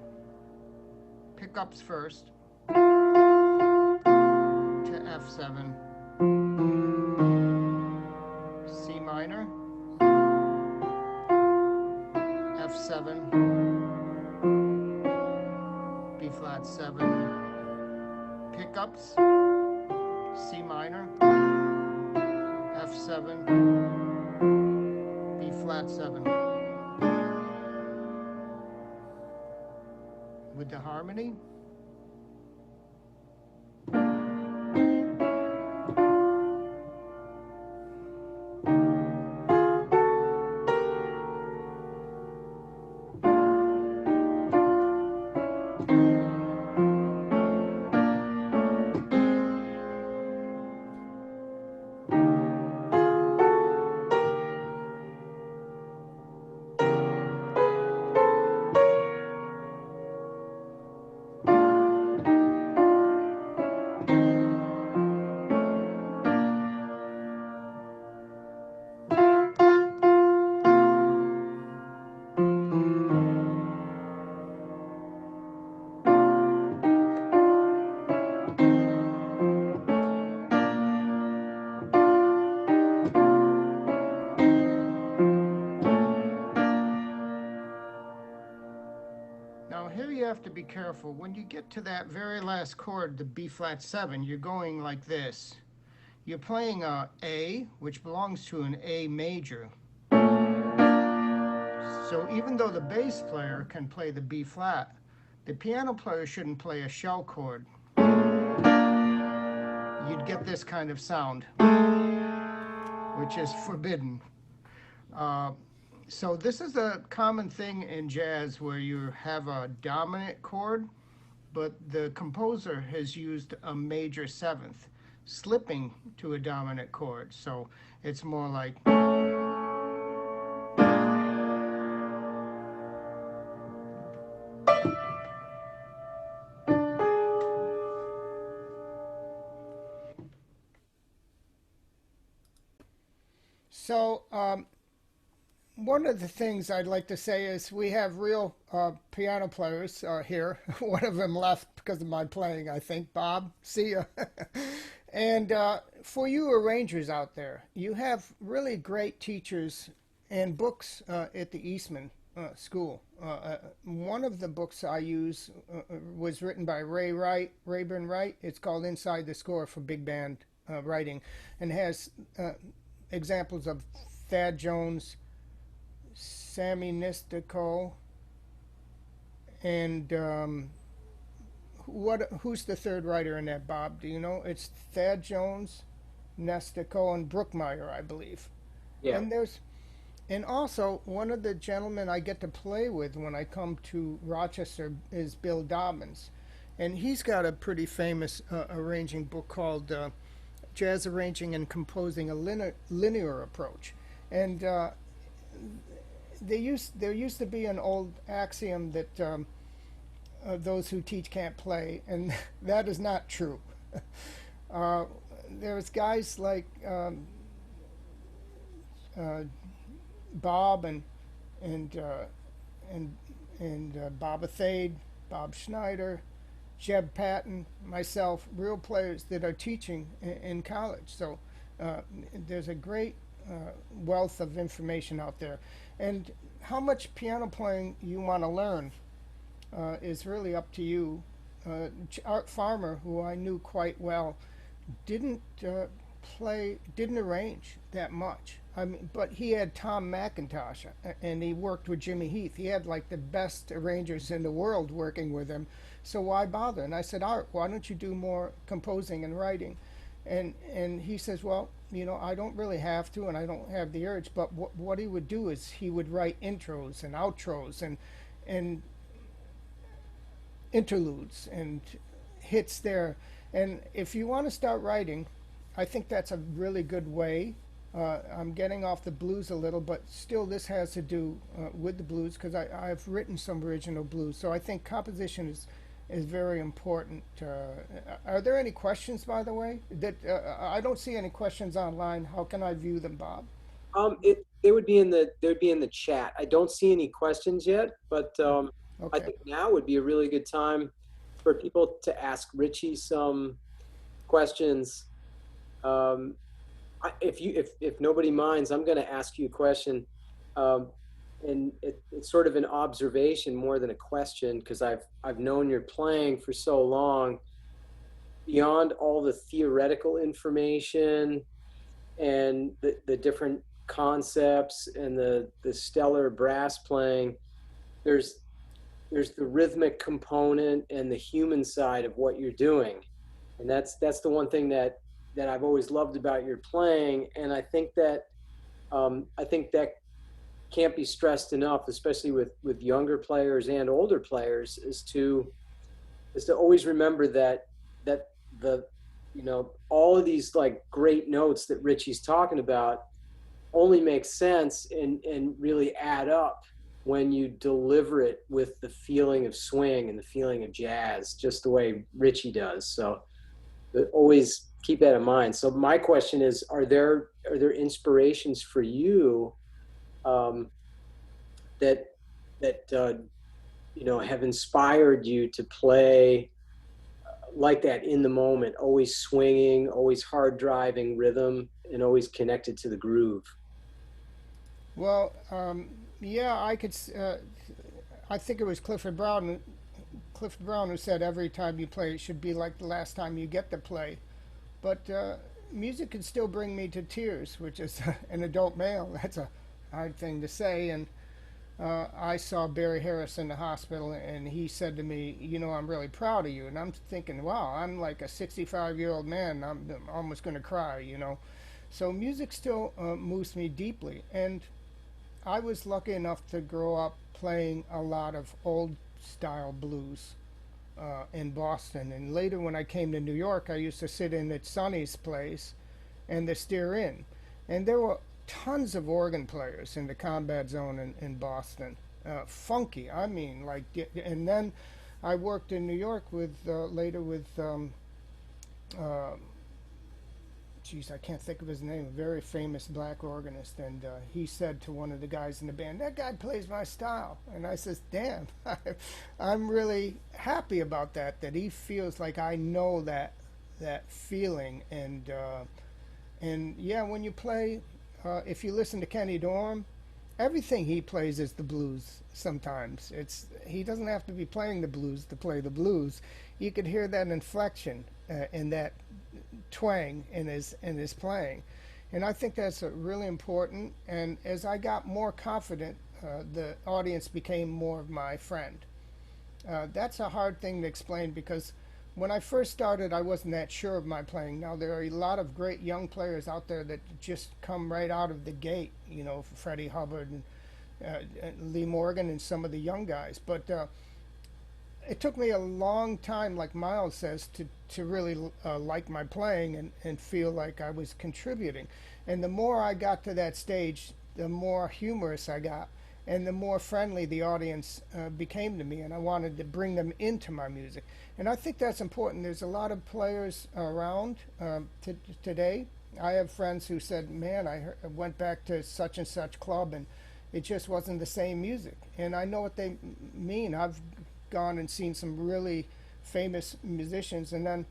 Pickups first to F7. C minor. F7. B flat 7. Pickups. C minor. F7. B flat 7. With the harmony. Now here you have to be careful. When you get to that very last chord, the B flat 7, you're going like this. You're playing a A, which belongs to an A major. So even though the bass player can play the B flat, the piano player shouldn't play a shell chord. You'd get this kind of sound, which is forbidden. So this is a common thing in jazz where you have a dominant chord, but the composer has used a major seventh, slipping to a dominant chord. So it's more like... So one of the things I'd like to say is we have real piano players here. One of them left because of my playing, I think. Bob, see ya. And for you arrangers out there, you have really great teachers and books at the Eastman School. One of the books I use was written by Rayburn Wright. It's called Inside the Score for Big Band Writing, and has examples of Thad Jones, Sammy Nistico, and who's the third writer in that, Bob? Do you know? It's Thad Jones, Nistico, and Brookmeyer, I believe. Yeah. And also one of the gentlemen I get to play with when I come to Rochester is Bill Dobbins, and he's got a pretty famous arranging book called Jazz Arranging and Composing, a Linear Approach. And there used to be an old axiom that those who teach can't play, and that is not true. There's guys like Bob and Bob Athade, Bob Schneider, Jeb Patton, myself, real players that are teaching in college. So there's a great wealth of information out there. And how much piano playing you want to learn is really up to you. Art Farmer, who I knew quite well, didn't arrange that much. I mean, but he had Tom McIntosh, and he worked with Jimmy Heath. He had like the best arrangers in the world working with him. So why bother? And I said, Art, why don't you do more composing and writing? And he says, well, I don't really have to, and I don't have the urge. But what he would do is he would write intros and outros and interludes and hits there. And if you want to start writing, I think that's a really good way. I'm getting off the blues a little, but still this has to do with the blues because I've written some original blues. So I think composition is very important. Are there any questions, by the way? That I don't see any questions online. How can I view them, Bob? It they would be in the chat. I don't see any questions yet, but I Okay. think now would be a really good time for people to ask Richie some questions. Um, if nobody minds, I'm going to ask you a question, um, and it's sort of an observation more than a question because I've known you're playing for so long. Beyond all the theoretical information and the different concepts and the stellar brass playing, there's there's the rhythmic component and the human side of what you're doing, and that's the one thing that I've always loved about your playing, and I think that can't be stressed enough, especially with younger players and older players, is to always remember that the all of these like great notes that Richie's talking about only makes sense and really add up when you deliver it with the feeling of swing and the feeling of jazz, just the way Richie does. So always keep that in mind. So my question is, are there inspirations for you um, that have inspired you to play like that in the moment, always swinging, always hard driving rhythm, and always connected to the groove? Well, yeah, I think it was Clifford Brown who said every time you play, it should be like the last time you get to play. But music can still bring me to tears, which is an adult male. That's a hard thing to say. And I saw Barry Harris in the hospital, and he said to me, I'm really proud of you. And I'm thinking, wow, I'm like a 65-year-old man. I'm almost going to cry. So music still moves me deeply. And I was lucky enough to grow up playing a lot of old style blues in Boston. And later, when I came to New York, I used to sit in at Sonny's place and the Steer Inn. And there were tons of organ players in the Combat Zone in Boston. Funky, I mean, like, and then I worked in New York with, later with, uh, geez, I can't think of his name, a very famous black organist. And he said to one of the guys in the band, that guy plays my style. And I says, damn, I'm really happy about that he feels like I know that feeling. And yeah, when you play, if you listen to Kenny Dorham, everything he plays is the blues. Sometimes he doesn't have to be playing the blues to play the blues. You could hear that inflection in that twang in his playing, and I think that's really important. And as I got more confident, the audience became more of my friend. That's a hard thing to explain because when I first started, I wasn't that sure of my playing. Now, there are a lot of great young players out there that just come right out of the gate, Freddie Hubbard and Lee Morgan and some of the young guys. But it took me a long time, like Miles says, to really like my playing and feel like I was contributing. And the more I got to that stage, the more humorous I got and the more friendly the audience became to me, and I wanted to bring them into my music. And I think that's important. There's a lot of players around today. I have friends who said, man, I went back to such and such club, and it just wasn't the same music. And I know what they mean. I've gone and seen some really famous musicians, and then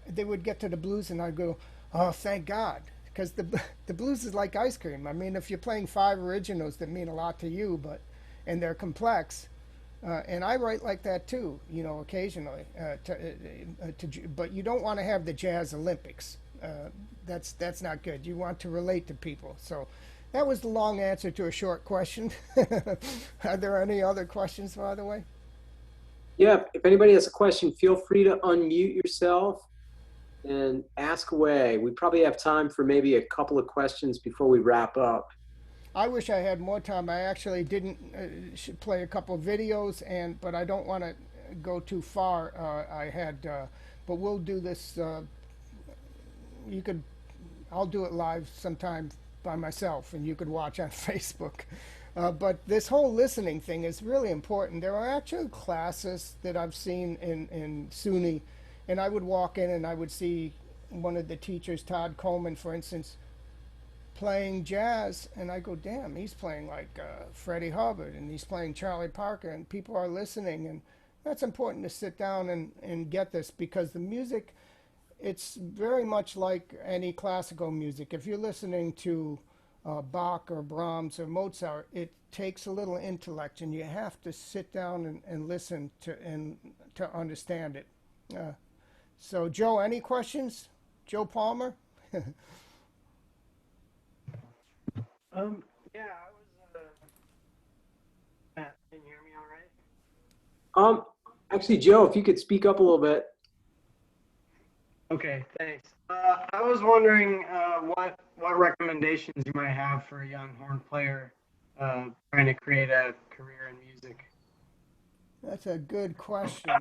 they would get to the blues, and I'd go, oh, thank God. Because the blues is like ice cream. I mean, if you're playing 5 originals that mean a lot to you, and they're complex, and I write like that too, occasionally. But you don't want to have the Jazz Olympics. That's not good. You want to relate to people. So that was the long answer to a short question. Are there any other questions, by the way? Yeah, if anybody has a question, feel free to unmute yourself and ask away. We probably have time for maybe a couple of questions before we wrap up. I wish I had more time. I actually didn't should play a couple of videos, but I don't want to go too far. But we'll do this. You could, I'll do it live sometime by myself, and you could watch on Facebook. But this whole listening thing is really important. There are actual classes that I've seen in SUNY, and I would walk in and I would see one of the teachers, Todd Coleman, for instance, playing jazz, and I go, damn, he's playing like Freddie Hubbard, and he's playing Charlie Parker, and people are listening, and that's important to sit down and get this, because the music, it's very much like any classical music. If you're listening to Bach or Brahms or Mozart, it takes a little intellect, and you have to sit down and listen to understand it. So, Joe, any questions? Joe Palmer? Yeah, I was, Matt, can you hear me all right? Um, Actually, Joe, if you could speak up a little bit. Okay, thanks. I was wondering what recommendations you might have for a young horn player trying to create a career in music. That's a good question.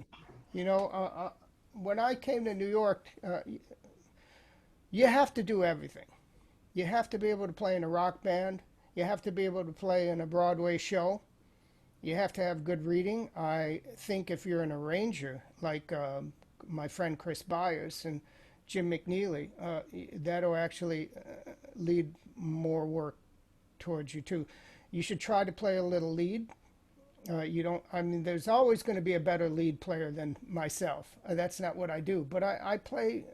You know, when I came to New York, you have to do everything. You have to be able to play in a rock band. You have to be able to play in a Broadway show. You have to have good reading. I think if you're an arranger, like my friend Chris Byers and Jim McNeely, that'll actually lead more work towards you too. You should try to play a little lead. You don't. I mean, there's always going to be a better lead player than myself. That's not what I do, but I play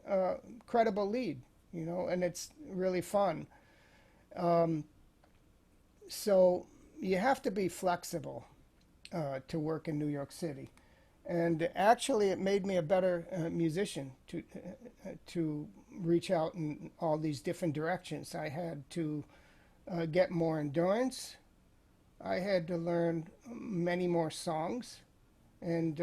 credible lead, you know, and it's really fun. So you have to be flexible to work in New York City. And actually, it made me a better musician to reach out in all these different directions. I had to get more endurance. I had to learn many more songs. And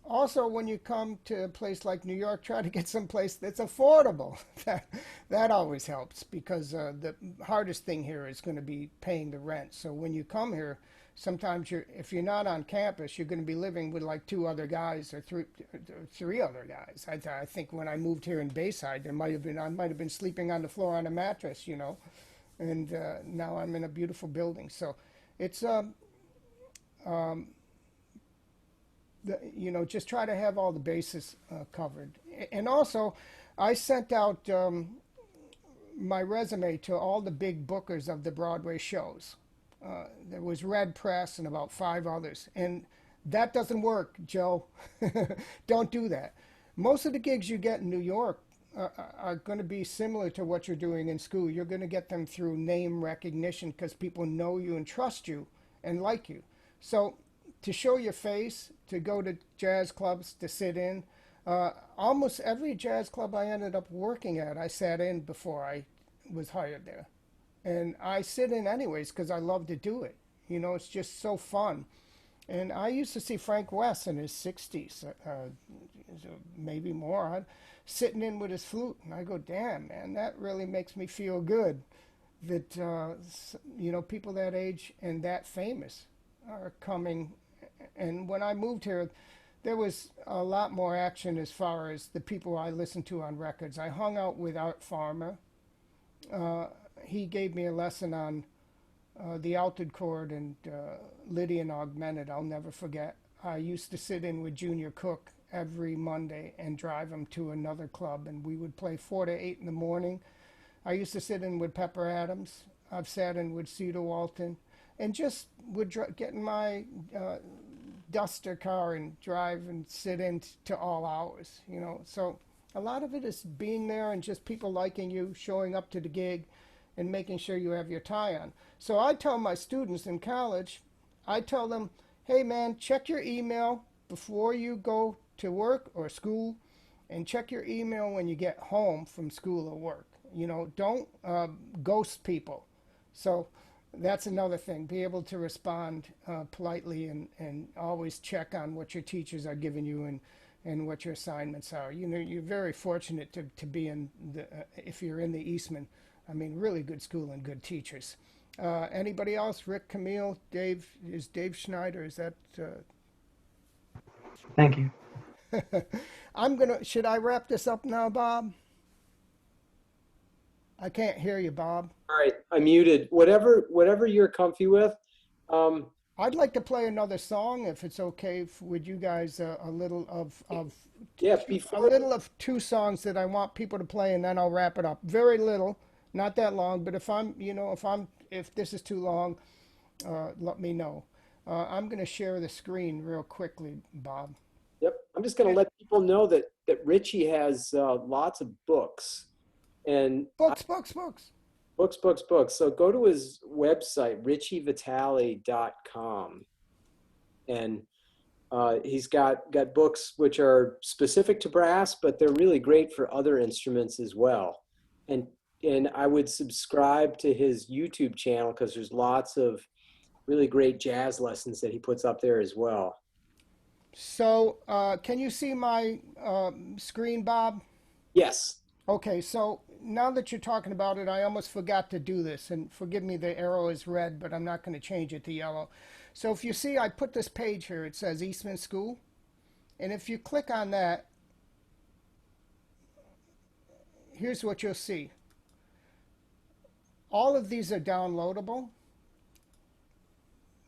also, when you come to a place like New York, try to get some place that's affordable. That always helps, because the hardest thing here is going to be paying the rent. So when you come here, sometimes if you're not on campus, you're going to be living with like two other guys or three other guys. I think when I moved here in Bayside, I might have been sleeping on the floor on a mattress, you know, and now I'm in a beautiful building. So it's you know, just try to have all the bases covered. And also, I sent out my resume to all the big bookers of the Broadway shows. There was Red Press and about 5 others. And that doesn't work, Joe. Don't do that. Most of the gigs you get in New York are going to be similar to what you're doing in school. You're going to get them through name recognition, because people know you and trust you and like you. So to show your face, to go to jazz clubs, to sit in, almost every jazz club I ended up working at, I sat in before I was hired there. And I sit in anyways because I love to do it. You know, it's just so fun. And I used to see Frank West in his 60s, maybe more, sitting in with his flute. And I go, damn, man, that really makes me feel good that, you know, people that age and that famous are coming. And when I moved here, there was a lot more action as far as the people I listened to on records. I hung out with Art Farmer. He gave me a lesson on the altered chord and Lydian augmented. I'll never forget. I used to sit in with Junior Cook every Monday and drive him to another club, and we would play 4 to 8 in the morning. I used to sit in with Pepper Adams. I've sat in with Cedar Walton, and just would get in my duster car and drive and sit in to all hours, you know. So a lot of it is being there and just people liking you, showing up to the gig, and making sure you have your tie on. So I tell my students in college, I tell them, hey man, check your email before you go to work or school, and check your email when you get home from school or work. You know, don't ghost people. So that's another thing. Be able to respond politely and always check on what your teachers are giving you and what your assignments are. You know, you're very fortunate to be in if you're in the Eastman. I mean, really good school and good teachers. Anybody else? Rick, Camille, Dave? Is Dave Schneider? Is that? Thank you. Should I wrap this up now, Bob? I can't hear you, Bob. All right, I muted. Whatever you're comfy with. Um, I'd like to play another song if it's okay with you guys. A little of yeah, a before little of two songs that I want people to play, and then I'll wrap it up. Very little, not that long. But if this is too long, let me know. I'm going to share the screen real quickly, Bob. Yep, I'm just going to let people know that Richie has lots of books and Books. books. So go to his website, richievitale.com, and he's got books which are specific to brass, but they're really great for other instruments as well. And I would subscribe to his YouTube channel because there's lots of really great jazz lessons that he puts up there as well. So, can you see my screen, Bob? Yes. Okay, so now that you're talking about it, I almost forgot to do this, and forgive me, the arrow is red, but I'm not going to change it to yellow. So if you see, I put this page here, it says Eastman School, and if you click on that, here's what you'll see. All of these are downloadable.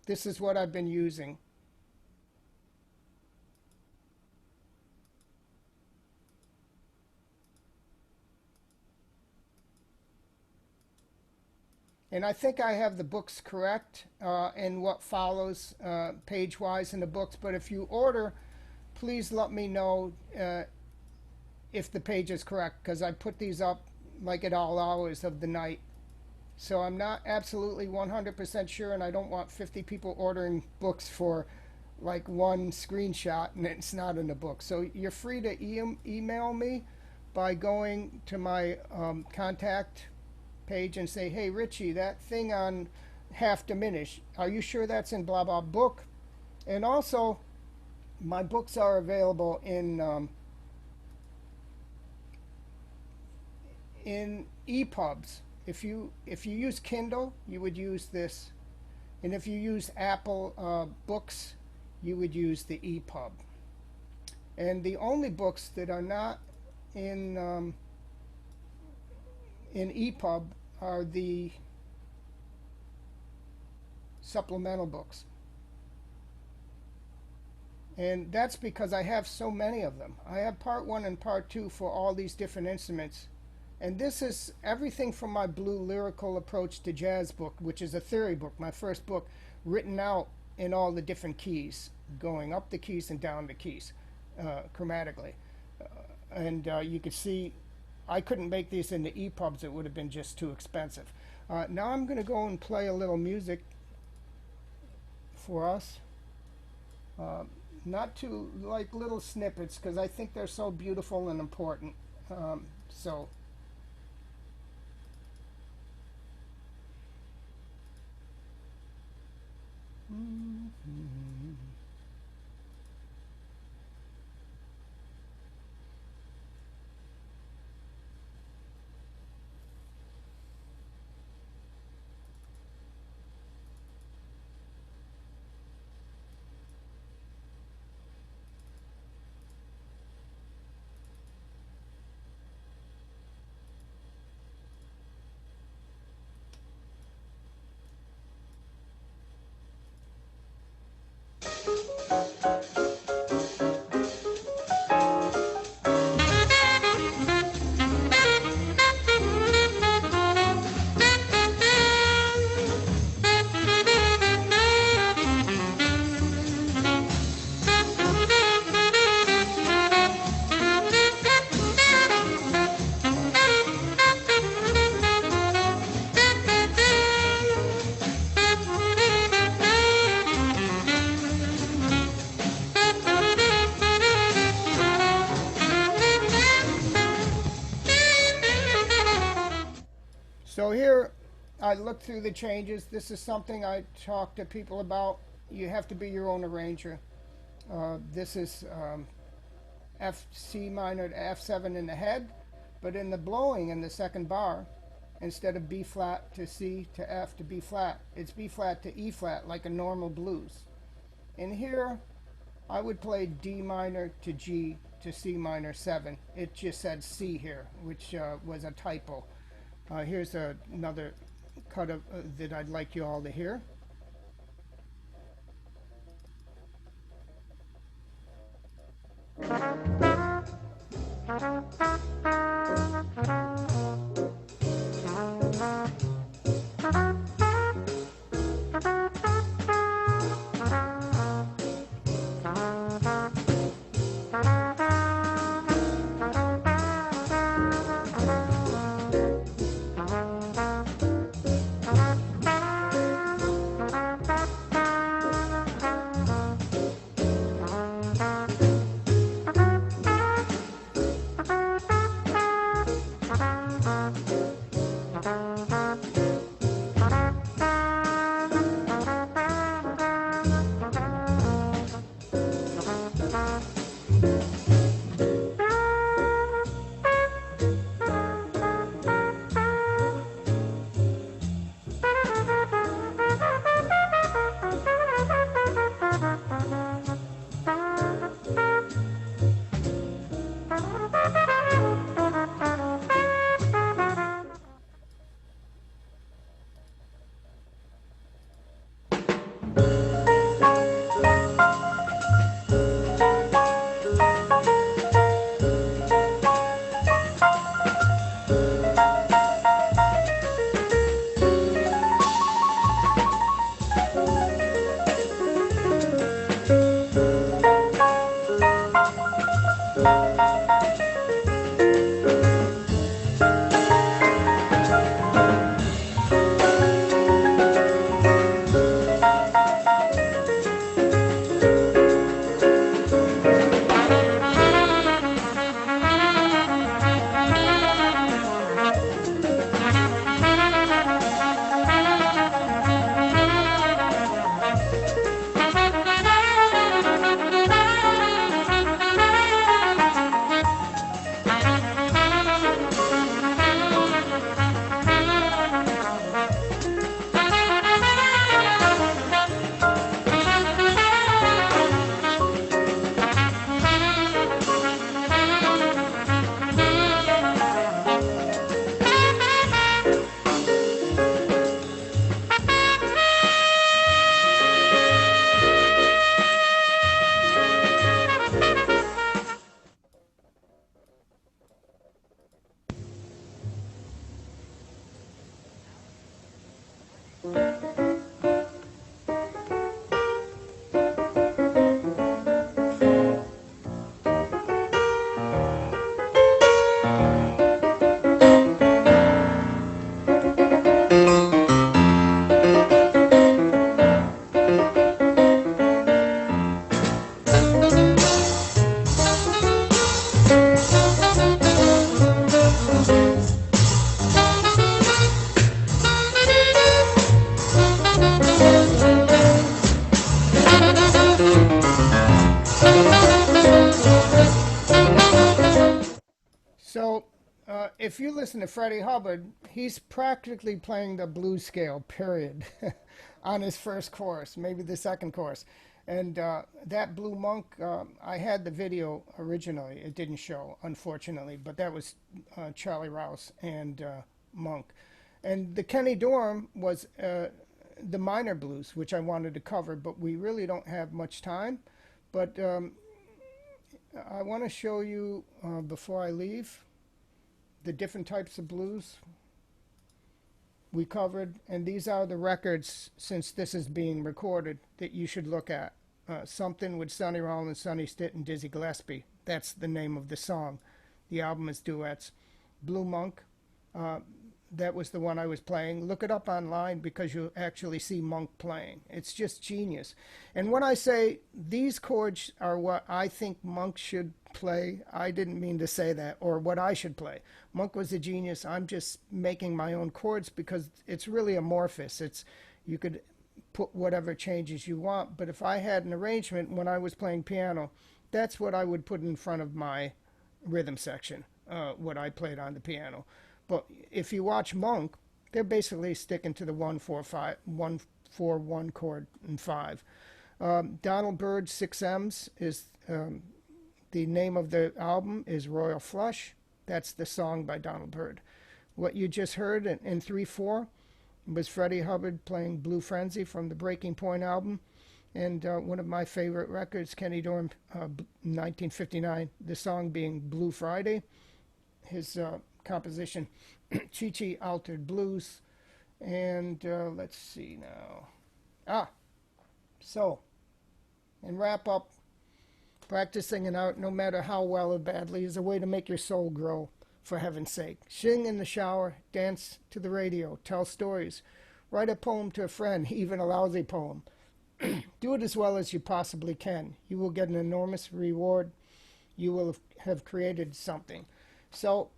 This is what I've been using. And I think I have the books correct in what follows page-wise in the books. But if you order, please let me know if the page is correct, because I put these up like at all hours of the night. So I'm not absolutely 100% sure, and I don't want 50 people ordering books for like one screenshot and it's not in the book. So you're free to email me by going to my contact page and say, hey, Richie, that thing on half diminished, are you sure that's in blah blah book? And also, my books are available in EPUBs. If you use Kindle, you would use this, and if you use Apple Books, you would use the EPUB. And the only books that are not in EPUB are the supplemental books. And that's because I have so many of them. I have part 1 and part 2 for all these different instruments. And this is everything from my blue Lyrical Approach to Jazz book, which is a theory book, my first book, written out in all the different keys, going up the keys and down the keys, chromatically. And you could see I couldn't make these into EPUBs. It would have been just too expensive. Now I'm going to go and play a little music for us. Not too, like little snippets, because I think they're so beautiful and important. So I looked through the changes. This is something I talk to people about. You have to be your own arranger. This is F C minor to F7 in the head, but in the blowing in the second bar, instead of B flat to C to F to B flat, it's B flat to E flat like a normal blues. In here, I would play D minor to G to C minor 7. It just said C here, which was a typo. Here's another cut of, that I'd like you all to hear. So, if you listen to Freddie Hubbard, he's practically playing the blues scale, period, on his first chorus, maybe the second chorus. And that Blue Monk, I had the video originally. It didn't show, unfortunately, but that was Charlie Rouse and Monk. And the Kenny Dorham was the minor blues, which I wanted to cover, but we really don't have much time. But I want to show you, before I leave, the different types of blues we covered, and these are the records, since this is being recorded, that you should look at. Something with Sonny Rollins, Sonny Stitt, and Dizzy Gillespie. That's the name of the song. The album is duets. Blue Monk, that was the one I was playing. Look it up online because you'll actually see Monk playing. It's just genius. And when I say these chords are what I think Monk should play. I didn't mean to say that, or what I should play. Monk was a genius. I'm just making my own chords because it's really amorphous. You could put whatever changes you want, but if I had an arrangement when I was playing piano, that's what I would put in front of my rhythm section, what I played on the piano. But if you watch Monk, they're basically sticking to the 1-4-5, 1-4-1 chord and 5. Donald Byrd's 6M's is the name of the album is Royal Flush. That's the song by Donald Byrd. What you just heard in 3/4 was Freddie Hubbard playing Blue Frenzy from the Breaking Point album. And one of my favorite records, Kenny Dorham, 1959, the song being Blue Friday. His composition, Chi-Chi Altered Blues. And let's see now. So, and wrap up, practicing an art, no matter how well or badly, is a way to make your soul grow, for heaven's sake. Sing in the shower, dance to the radio, tell stories, write a poem to a friend, even a lousy poem. Do it as well as you possibly can. You will get an enormous reward. You will have created something. So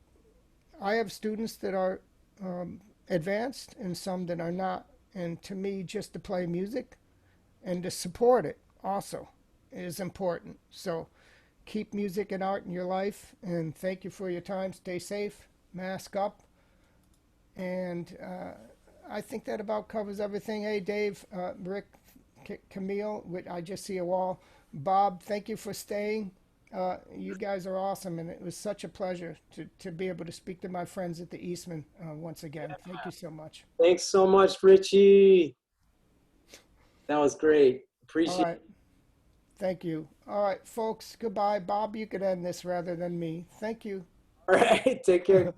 I have students that are advanced and some that are not. And to me, just to play music and to support it also is important. So keep music and art in your life. And thank you for your time. Stay safe. Mask up. And I think that about covers everything. Hey, Dave, Rick, Camille, I just see a wall. Bob, thank you for staying. You guys are awesome, and it was such a pleasure to be able to speak to my friends at the Eastman once again. Thank you so much. Thanks so much, Richie. That was great. Appreciate it. Thank you. All right, folks, goodbye. Bob, you could end this rather than me. Thank you. All right, take care.